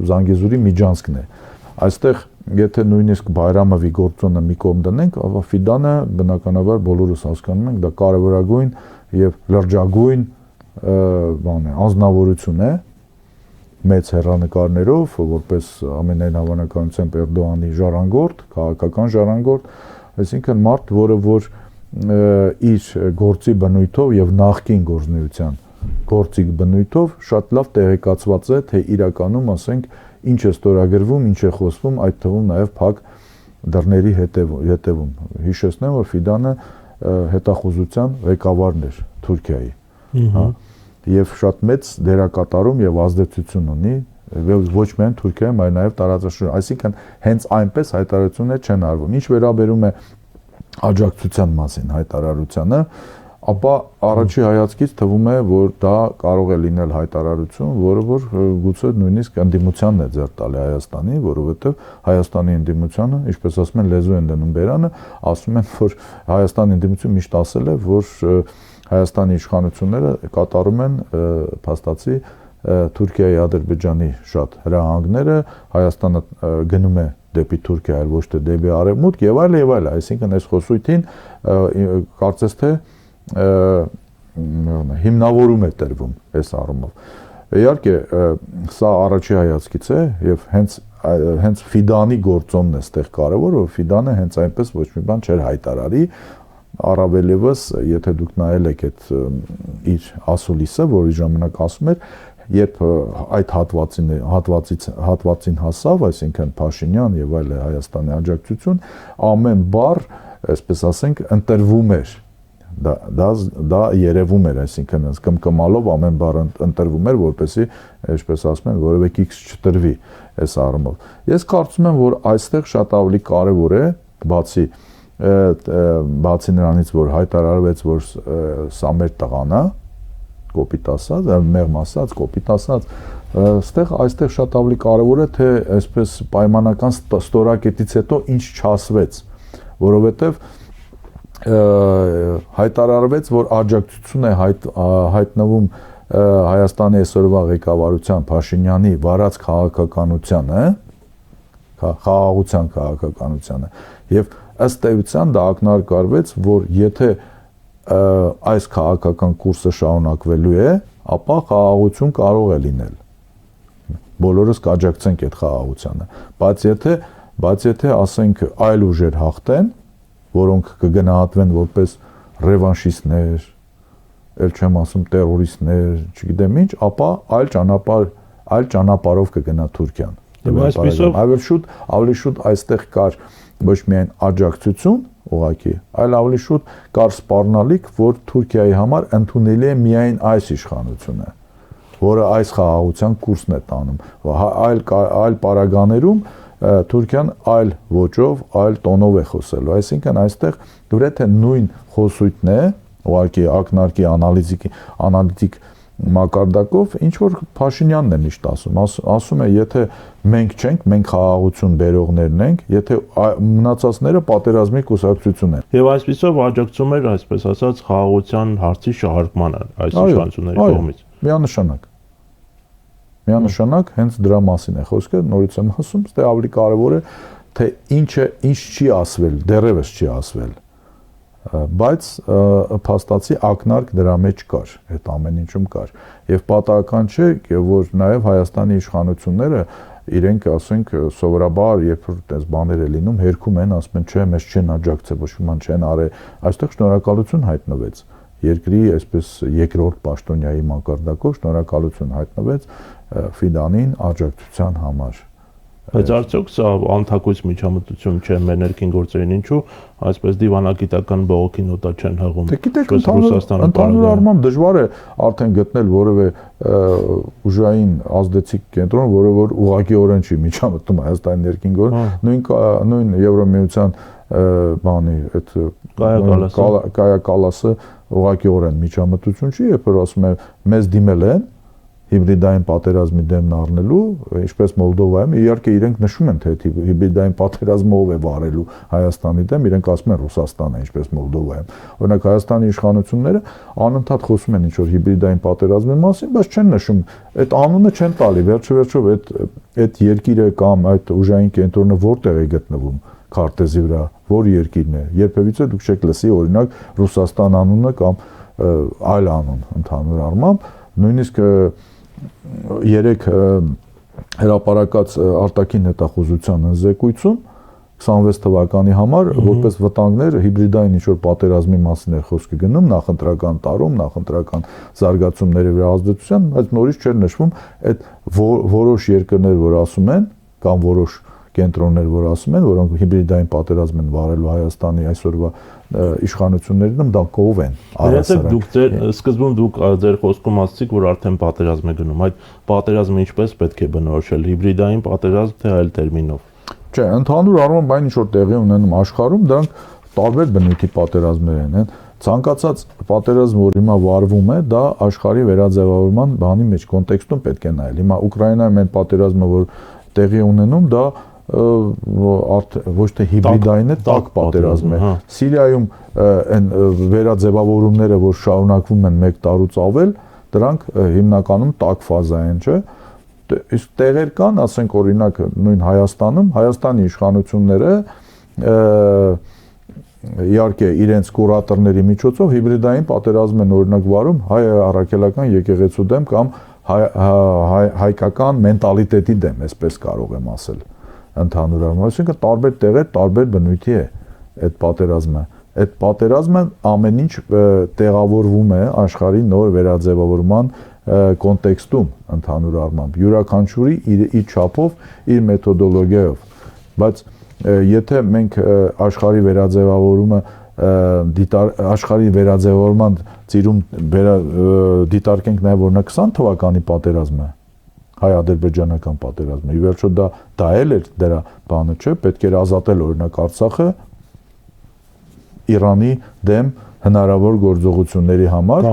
Զանգեզուրի միջանցքն է։ Այստեղ եթե նույնիսկ Բայրամովի գործոնը մի կողմ դնենք, Ֆիդանը բնականաբար բոլորս հասկանում ենք, դա կարևորագույն եւ լրջագույն բան է, անձնավորություն է մեծ հեռանկարներով, որպես ամենայն հավանականությամբ Էրդողանի ժառանգորդ, քաղաքական ժառանգորդ, այսինքն մարդ, որը որ իր գործի բնույթով եւ նախկին գործնեության գործիք բնույթով շատ լավ տեղեկացված է, թե իրականում, ասենք, ինչ է ստորագրվում, ինչ է խոսվում, այդ թվում նաեւ փակ դռների հետևում։ Հիշեցնեմ, որ Ֆիդանը հետախուզության ղեկավարն էր Թուրքիայի, հա, եւ շատ մեծ դերակատարում եւ ազդեցություն ունի ոչ միայն Թուրքիայում, այլ նաեւ տարածաշրջանում, այսինքն հենց այնպես հայտարարություններ չեն արվում։ Ինչ վերաբերում է աջակցության մասին հայտարարությանը, ապա առաջի հայացքից թվում է, որ դա կարող է լինել հայտարարություն, որը որ գուցե նույնիսկ ընդդիմությանն է ձեռ տալի Հայաստանի, որովհետեւ Հայաստանի ընդդիմությանը, ինչպես ասում են, լեզու են դնում բերանը, ասում են, որ Հայաստանի ընդդիմությունը միշտ ասել է, որ Հայաստանի իշխանությունները կատարում են փաստացի Թուրքիայի, Ադրբեջանի շատ հրահանգները, Հայաստանը գնում է դեպի Թուրքիա, այլ ոչ թե դեպի Արևմուտք եւ այլ, այսինքն այս խոսույթին կարծես թե հիմնավորում է տրվում այս առումով։ Իհարկե, սա առաջի հայացքից է եւ հենց Ֆիդանի գործոնն է այդտեղ կարեւոր, որ Ֆիդանը հենց այնպես ոչ մի բան չէր հայտարարի, առավել եւս, եթե դուք նայել եք այդ իր ասուլիսը, որի ժամանակ ասում էր, երբ այդ հատվածին հասավ, այսինքն Փաշինյան եւ այլ Հայաստանի աջակցություն, ամեն բառ, այսպես ասենք, ընտրվում էր։ Դա երևում էր, այսինքն կմկմալով ամեն բառ ընտրվում էր, որպեսզի, ինչպես ասում են, որևէ կիքս չտրվի այս առումով։ Ես կարծում եմ, որ այստեղ շատ ավելի կարեւոր է, բացի նրանից, որ հայտարարվեց, որ սա մեր տղան է, կոպիտ ասած, մեղմ ասած, կոպիտ ասած, այստեղ շատ ավելի կարևոր է, թե այսպես պայմանական ստորակետից հետո ինչ չասվեց, որովհետև հայտարարվեց, որ աջակցություն է հայտնվում Հայաստանի այսօրվա ղեկավարության Փաշինյանի վարած քաղաքականությանը, խաղաղության քաղաքականությանը, եւ ըստ էության դա ակնարկարվեց, որ եթե այս քաղաքական կուրսը շարունակվելու է, ապա խաղաղություն կարող է լինել։ Բոլորս կաջակցենք այդ խաղաղությանը, բայց եթե ասենք այլ ուժեր հաղթեն, որոնք կգնահատվեն որպես ռևանշիստներ, ել չեմ ասում տերորիստներ, չգիտեմ ինչ, ապա այլ ճանապարհով կգնա Թուրքիան։ Ավելի շուտ այստեղ կար ոչ միայն աջակցություն ուղղակի, այլ ավելի շուտ կար սպառնալիք, որ Թուրքիայի համար ընդունելի է միայն այս իշխանությունը, որը այս խաղաղության կուրսն է տանում։ Այլ պարագաներում Թուրքիան այլ ոճով, այլ տոնով է խոսելու։ Այսինքն այստեղ գրեթե նույն խոսույթն է, ուղղակի ակնարկի անալիտիկ մակարդակով, ինչ որ Փաշինյանն է միշտ ասում է, եթե մենք չենք, մենք խաղաղություն բերողներն ենք, եթե մնացածները պատերազմի կուսակցություն են։ Եվ այսպիսով աջակցում էր, այսպես ասած, խաղաղության հարցի շահարկմանը այս իշխանությունների կողմից։ Միանշանակ հենց դրա մասին է խոսքը, նորից եմ ասում, ստե ավելի կարևոր է, թե ինչ չի ասվել, դեռևս չի ասվել, բայց փաստացի ակնարկ դրա մեջ կար, այդ ամեն ինչում կար, եւ պատահական չէ, որ նաեւ Հայաստանի իշխանությունները իրենք, ասենք, սովորաբար, երբ որ այդպես բաներ է լինում, հերքում են, ասում են, չէ, մեզ չեն աջակցել, ոչ մի բան չեն արել, այստեղ շնորհակալություն հայտնվեց երկրի այսպես երկրորդ պաշտոնյայի մակարդակով շնորհակալություն հայտնվեց Ֆիդանին աջակցության համար։ Բայց արդյոք սա անթակույց միջամտություն չէ մեր ներքին գործերին, ինչու այսպես դիվանագիտական բողոքի նոտա չեն հղում։ Դե գիտեք, ընդհանուր առմամբ դժվար է արդեն գտնել որևէ ուժային ազդեցիկ կենտրոն, որը որ ուղղակիորեն չի միջամտում Հայաստանի ներքին գործ, նույն Եվրամիության բանի այդ կայակալասը ուղղակիորեն միջամտություն չի, երբ որ ասում է մեզ դիմել են հիբրիդային պատերազմի դեմն առնելու, ինչպես Մոլդովայում, իհարկե իրենք նշում են, թե հիբրիդային պատերազմը ով է վարելու Հայաստանի դեմ, իրենք ասում են Ռուսաստանը, ինչպես Մոլդովայում։ Օրինակ Հայաստանի իշխանությունները անընդհատ խոսում են ինչ-որ հիբրիդային պատերազմի մասին, բայց չեն նշում, այդ անունը չեն տալի, վերջով այդ երկիրը կամ այդ ուժային կենտրոնը որտեղ է գտնվում քարտեզի վրա, որ երկիրն է։ Երբևիցե դուք չեք լսի, օրինակ Ռուսաստան անունը կամ այլ անուն ընդհանուր առմամբ, նույնիսկ երեք հրապարակած արտաքին հետախուզության զեկույցում 26 թվականի համար որպես վտանգներ հիբրիդային ինչ-որ պատերազմի մասին էր խոսքը գնում նախընտրական տարում, նախընտրական զարգացումների վրա ազդեցության, բայց նորից չէր նշվում այդ որոշ երկրներ, որ ասում են կամ որոշ կենտրոններ, որ ասում են, որոնք հիբրիդային պատերազմ են վարելու Հայաստանի այսօրվա իշխանություններն դա կով են առասարակ։ Սկզբում դուք ձեր խոսքում ասացիք, որ արդեն պատերազմ է գնում, այդ պատերազմը ինչպես պետք է բնորոշել, հիբրիդային պատերազմ թե այլ տերմինով։ Չէ, ընդհանուր առմամբ այն ինչ որ տեղի ունենում աշխարհում, դրանք տարբեր բնույթի պատերազմներ են, ցանկացած պատերազմ, որ հիմա վարվում է, դա աշխարհի վերաձևավորման բանի մեջ կոնտեքստում պետք է նայել։ Հիմա Ուկրաինայում այն պատերազմը, որ տեղի ունենում, դա ոչ թե հիբրիդային է, տաք պատերազմ է։ Սիրիայում այն վերաձևավորումները, որ շարունակվում են 1 տարուց ավել, դրանք հիմնականում տաք ֆազային, չէ՞։ Իսկ տեղեր կան, ասենք օրինակ նույն Հայաստանում, Հայաստանի իշխանությունները իհարկե իրենց կուրատորների միջոցով հիբրիդային պատերազմ են օրինակ վարում հայ առաքելական եկեղեցու դեմ կամ հայկական մենտալիտետի դեմ, այսպես կարող եմ ասել, ընդհանուր առմամբ, այսինքն տարբեր տեղեր, տարբեր բնույթի է այդ պատերազմը։ Այդ պատերազմը ամեն ինչ տեղավորվում է աշխարհի նոր վերաձևավորման կոնտեքստում, ընդհանուր առմամբ, յուրաքանչյուրի իր չափով, իր մեթոդոլոգիայով, բայց եթե մենք աշխարհի վերաձևավորումը աշխարհի վերաձևավորման ծիրում դիտարկենք նաև օրինակ 20 թվականի պատերազմը, հայ-ադրբեջանական պատերազմը, ի վերջո դա էլ էր դրա բանը, չէ, պետք էր ազատել օրինակ Արցախը Իրանի դեմ հնարավոր գործողությունների համար,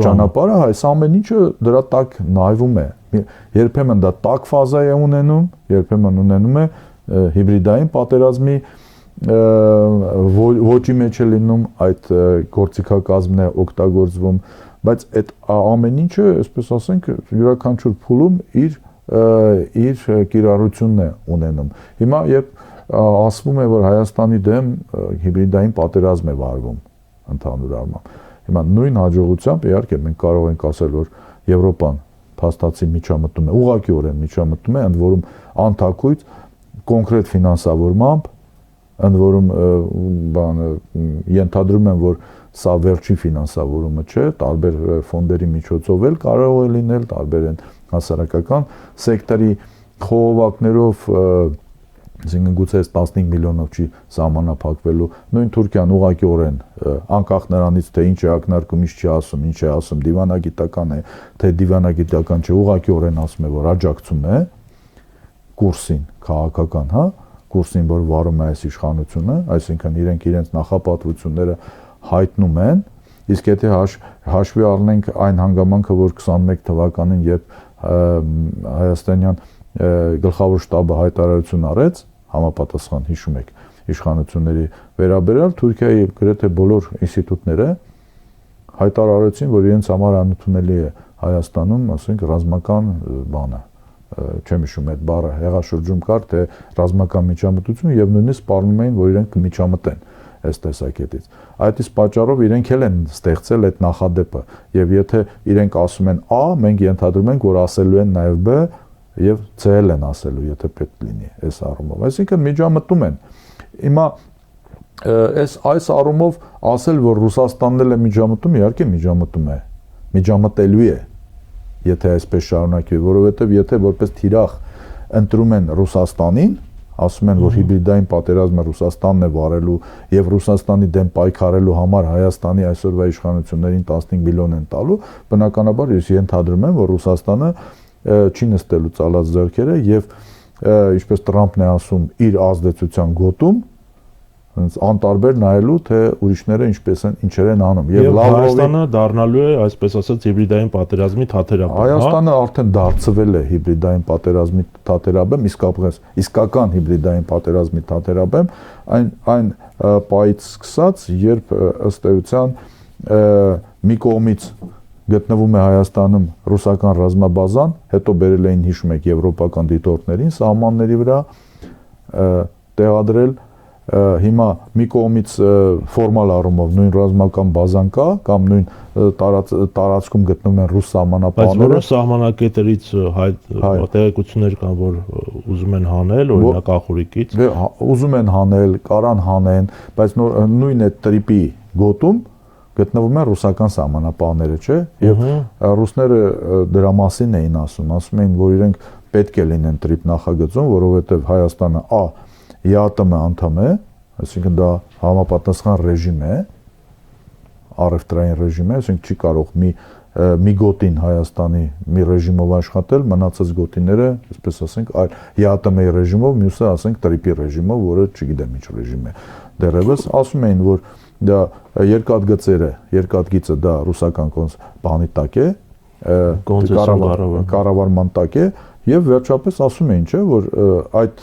ճանապարհը, այս ամեն ինչը դրա տակ նայվում է։ Երբեմն դա տակ ֆազա է ունենում, երբեմն ունենում է հիբրիդային պատերազմի ոճի մեջ է լինում, այդ գործիքակազմն է օգտագործվում, բայց այդ ամեն ինչը, այսպես ասենք, յուրաքանչյուր փուլում իր կիրառությունն է ունենում։ Հիմա երբ ասվում է, որ Հայաստանի դեմ հիբրիդային պատերազմ է վարվում, ընդհանուր առմամբ։ Հիմա նույն հաջողությամբ իհարկե մենք կարող ենք ասել, որ Եվրոպան փաստացի միջամտում է, ուղղակիորեն միջամտում է, ընդ որում անթակույց կոնկրետ ֆինանսավորմամբ, ընդ որում ենթադրում եմ, որ սա վերջի ֆինանսավորումը չէ, տարբեր ֆոնդերի միջոցով էլ կարող է լինել, տարբեր են հասարակական սեկտորի խողովակներով, այսինքն գուցե 15 միլիոնով չի սահմանափակվելու, նույն Թուրքիան ուղղակիորեն անկախ նրանից թե ինչ է ակնարկում, ինչ չի ասում, ինչ է ասում, դիվանագիտական է, թե դիվանագիտական չէ, ուղղակիորեն ասում է, որ աջակցում է կուրսին, քաղաքական, հա, կուրսին, որ վարում է այս իշխանությունը, այսինքն իրենց նախապատվությունները հայտնում են, իսկ եթե հաշվի առնենք այն հանգամանքը, որ 21 թվականին, երբ հայաստանյան գլխավոր շտաբը հայտարարություն արեց, համապատասխան հիշում եք իշխանությունների վերաբերյալ, Թուրքիայի գրեթե բոլոր ինստիտուտները հայտարարեցին, որ իրենց համար անընդունելի է Հայաստանում, ասենք, ռազմական բանը, չեմ հիշում այդ բառը, հեղաշրջում կար, թե ռազմական միջամտություն եւ նույնիսկ սպառնում էին, որ իրենք միջամտեն այս տեսակետից։ Այդ իսկ պատճառով իրենք էլ են ստեղծել այդ նախադեպը եւ եթե իրենք ասում են A, մենք ենթադրում ենք, որ ասելու են նաեւ B եւ C-ել են ասելու, եթե պետք լինի այս առումով։ Այսինքն միջամտում են։ Հիմա այս առումով ասել, որ Ռուսաստանն էլ է միջամտում, իհարկե միջամտում է, միջամտելու է, եթե այսպես շարունակվի, որովհետեւ եթե որպես թիրախ ընտրում են Ռուսաստանին, ասում են, որ հիբրիդային պատերազմը Ռուսաստանն է վարելու եւ Ռուսաստանի դեմ պայքարելու համար Հայաստանի այսօրվա իշխանություններին 15 միլիոն են տալու, բնականաբար ես ենթադրում եմ, որ Ռուսաստանը չի նստելու ծալած ձեռքերը եւ ինչպես Տրամփն է ասում, իր ազդեցության գոտում անտարբեր նայելու թե ուրիշները ինչպես են ինչեր են անում եւ Հայաստանը դառնալու է այսպես ասած հիբրիդային պատերազմի թատերաբեմ։ Հայաստանը արդեն դարձվել է հիբրիդային պատերազմի թատերաբեմ, իսկական հիբրիդային պատերազմի թատերաբեմ, այն պայից սկսած, երբ ըստ էության մի կողմից գտնվում է Հայաստանում ռուսական ռազմաբազան, հետո բերել էին հիշում եք եվրոպական դիտորդներին սահմանների վրա տեղադրել հիմա մի կողմից ֆորմալ առումով նույն ռազմական բազան կա կամ նույն տարածքում գտնվում են ռուս սահմանապահները, բայց որոշ սահմանակետերից տեղեկություններ կան, որ ուզում են հանել, օրինակ Ախուրիկից, ուզում են հանել, կարան հանեն, բայց նույն այդ տրիպի գոտում գտնվում են ռուսական սահմանապահները, չէ՞, եւ ռուսները դրա մասին էին ասում էին, որ իրենք պետք է լինեն տրիպ նախագծում, որովհետեւ Հայաստանը ԵԱՏՄ անդամ է, այսինքն դա համապատասխան ռեժիմ է, առևտրային ռեժիմ է, այսինքն չի կարող մի գոտին Հայաստանի մի ռեժիմով աշխատել, մնացած գոտիները, այսպես ասենք, այլ ԵԱՏՄ-ի ռեժիմով, մյուսը ասենք տրիպի ռեժիմով, որը չգիտեմ ինչ ռեժիմ է։ Դեռևս ասում էին, որ դա երկաթգիծը դա ռուսական բանի տակ է, կառավարման տակ է, եւ վերջապես ասում էին, չէ, որ այդ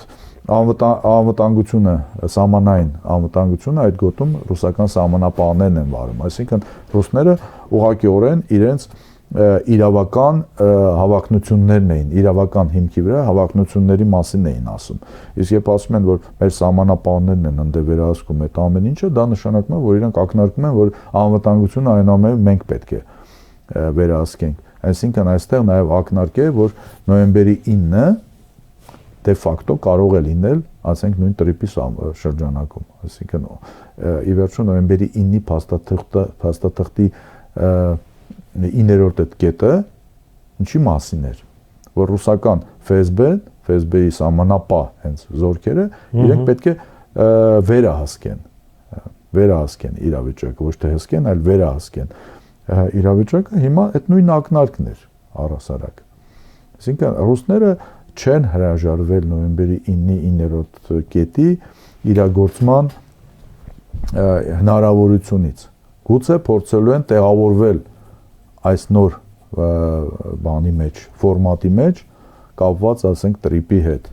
անվտանգությունը, սահմանային անվտանգությունը այդ գոտում ռուսական սահմանապահներն են վարում, այսինքն ռուսները ուղղակիորեն իրենց իրավական հավակնություններն էին, իրավական հիմքի վրա հավակնությունների մասին էին ասում։ Իսկ երբ ասում են, որ մեր սահմանապահներն են ընդ վերահսկում այդ ամեն ինչը, դա նշանակում է, որ իրենք ակնարկում են, որ անվտանգությունը այնուամենայնիվ մենք պետք է վերահսկենք։ Այսինքն այստեղ նաև ակնարկ է, որ նոյեմբերի 9-ը դե ֆակտո կարող է լինել, ասենք նույն տրիպի շրջանակում, այսինքն ի վերջո նոյեմբերի 9-ի փաստաթղթի 9-րդ այդ կետը ինչի մասին էր, որ ռուսական FSB-ի սահմանապահ հենց զորքերը իրենք պետք է վերահսկեն իրավիճակը, ոչ թե հսկեն, այլ վերահսկեն իրավիճակը, հիմա այդ նույն ակնարկն էր առհասարակ։ Այսինքն ռուսները չեն հրաժարվել նոյեմբերի 9-ի 9-րդ կետի իրագործման հնարավորությունից։ Գուցե փորձելու են տեղավորվել այս նոր բանի մեջ, ֆորմատի մեջ կապված, ասենք, տրիպի հետ։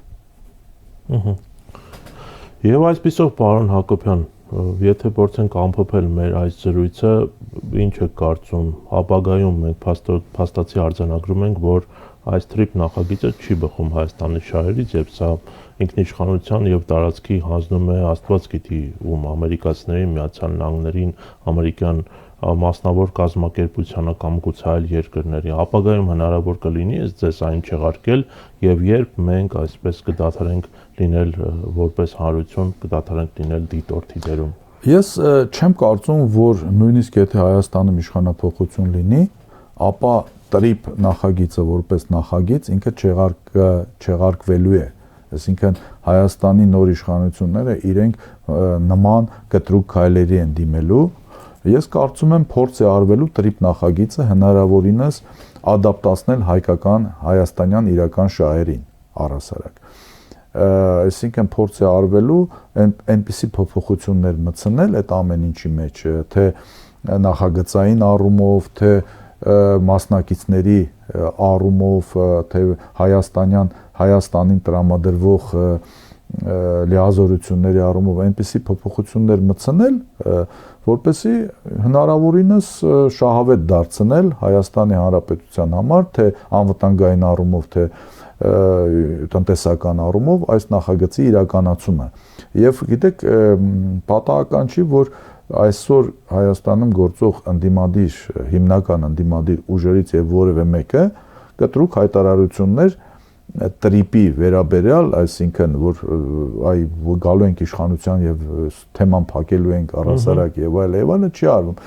Եվ այսպիսով, պարոն Հակոբյան, եթե փորձենք ամփոփել մեր այս զրույցը, ինչ է կարծում, ապագայում մենք փաստացի արձանագրում ենք, որ այս տրիպ նախագիծը չի բխում Հայաստանի շահերից, եւ սա ինքնիշխանության եւ տարածքի հանձնում է Աստված գիտի ում, ամերիկացիներին, Միացյալ Նահանգներին, ամերիկյան մասնավոր կազմակերպությանը կամ գուցե այլ երկրների։ Ապագայում հնարավոր կլինի ձեզ այն չեղարկել եւ երբ մենք այսպես կդադարենք լինել որպես հանրություն, կդադարենք լինել դիտորդի դերում։ Ես չեմ կարծում, որ նույնիսկ եթե Հայաստանում իշխանափոխություն լինի, ապա տրիպ նախագիծը որպես նախագիծ ինքը չեղարկվելու է, այսինքն Հայաստանի նոր իշխանությունները իրենք նման կտրուկ քայլերի են դիմելու։ Ես կարծում եմ փորձ է արվելու տրիպ նախագիծը հնարավորինս ադապտացնել հայաստանյան իրական շահերին առհասարակ։ Այսինքն փորձ է արվելու այնպիսի փոփոխություններ մտցնել այդ ամեն ինչի մեջ, թե նախագծային առումով, թե մասնակիցների առումով, թե Հայաստանին տրամադրվող լիազորությունների առումով այնպիսի փոփոխություններ մտցնել, որպեսզի հնարավորինս շահավետ դարձնել Հայաստանի Հանրապետության համար, թե անվտանգային առումով, թե տնտեսական առումով այս նախագծի իրականացումը։ Եվ գիտեք, պատահական չի, որ այսօր Հայաստանում գործող հիմնական ընդդիմադիր ուժերից եւ որևէ մեկը կտրուկ հայտարարություններ տրիպի վերաբերյալ, այսինքն որ գալու ենք իշխանության եւ թեման փակելու ենք առհասարակ եւ այլը չի արվում։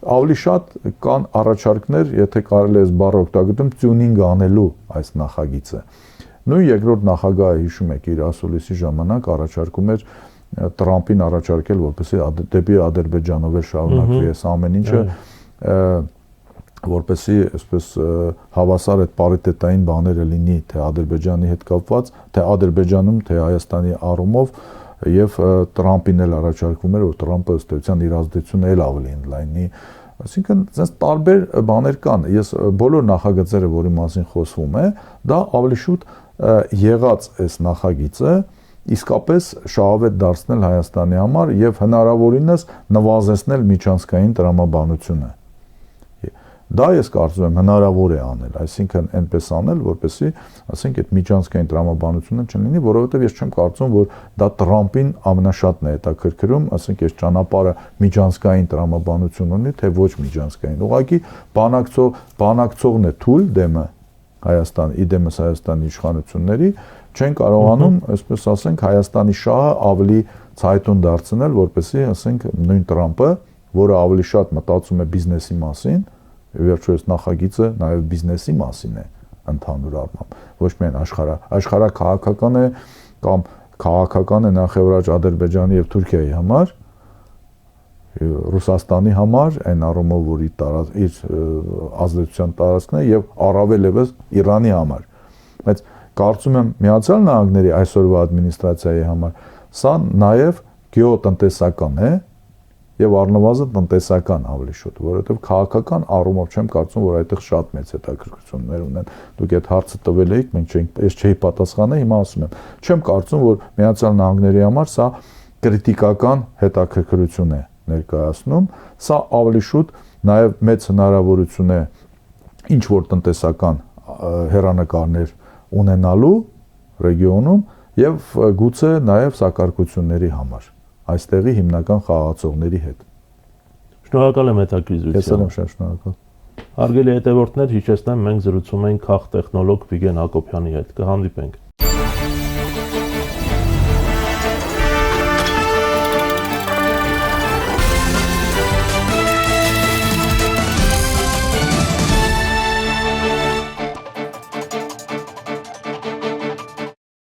Ավելի շատ կան առաջարկներ, եթե կարելի է այս բառը օգտագործեմ, տյունինգ անելու այս նախագիծը։ Նույն երկրորդ նախագահը հիշում եք իր ասուլիսի ժամանակ առաջարկում էր Տրամպին առաջարկել, որպեսզի դեպի Ադրբեջանով շարունակվի այս ամեն ինչը, որպեսզի այսպես հավասար այդ պարիտետային բաները լինի թե Ադրբեջանի հետ կապված, թե Ադրբեջանում, թե Հայաստանի առումով, եւ Տրամպին էլ առաջարկում էր, որ Տրամպը ըստ էության իր ազդեցությունը էլ ավելի ընդլայնի։ Այսինքն, այդպես տարբեր բաներ կան։ Ես բոլոր նախագծերը, որի մասին խոսվում է, դա ավելի շուտ եղած այս նախագիծը իսկապես շահավետ դարձնել Հայաստանի համար եւ հնարավորինս նվազեցնել միջանցքային տրամաբանությունը։ Դա ես կարծում եմ հնարավոր է անել, այսինքն այնպես անել, որպեսզի, ասենք, այդ միջանցքային տրամաբանությունը չլինի, որովհետեւ ես չեմ կարծում, որ դա Տրամպին ամենաշատն է հետաքրքրում, ասենք, այս ճանապարհը միջանցքային տրամաբանություն ունի, թե ոչ միջանցքային։ Ուղղակի բանակցողն է թույլ դեմը իդեմս Հայաստանի իշխանությունների չեն կարողանում, այսպես ասենք, Հայաստանի շահը ավելի ցայտուն դարձնել, որպեսզի, ասենք, նույն Տրամպը, որը ավելի շատ մտածում է բիզնեսի մասին, վերջո այս նախագիծը նաև բիզնեսի մասին է ընդհանուր առմամբ, ոչ միայն աշխարհաքաղաքական է կամ քաղաքական է նախևրաջ Ադրբեջանի եւ Թուրքիայի համար, Ռուսաստանի համար, այն առումով, որ իր ազդեցության տարածքն է եւ առավել եւս Իրանի համար։ Բայց կարծում եմ Միացյալ Նահանգների այսօրվա ադմինիստրացիայի համար սա նաև գեոտնտեսական է եւ առնվազն տնտեսական ավելի շուտ, որովհետեւ քաղաքական առումով չեմ կարծում, որ այդտեղ շատ մեծ հետաքրքրություններ ունեն։ Դուք այդ հարցը տվել եք, ես չէի պատասխանել, հիմա ասում եմ։ Չեմ կարծում, որ Միացյալ Նահանգների համար սա կրիտիկական հետաքրքրություն է ներկայացնում, սա ավելի շուտ նաև մեծ հնարավորություն է ինչ որ տնտեսական հեռանկարներ ունենալու ռեգիոնում եւ գուցե նաև սակարկությունների համար այստեղի հիմնական խաղացողների հետ։ Շնորհակալ եմ հետաքրքրությամբ։ Ես եմ շատ շնորհակալ։ Հարգելի հետևորդներ, հիշեցնեմ, մենք զրուցում ենք քաղտեխնոլոգ Վիգեն Հակոբյանի հետ։ Կհանդիպենք։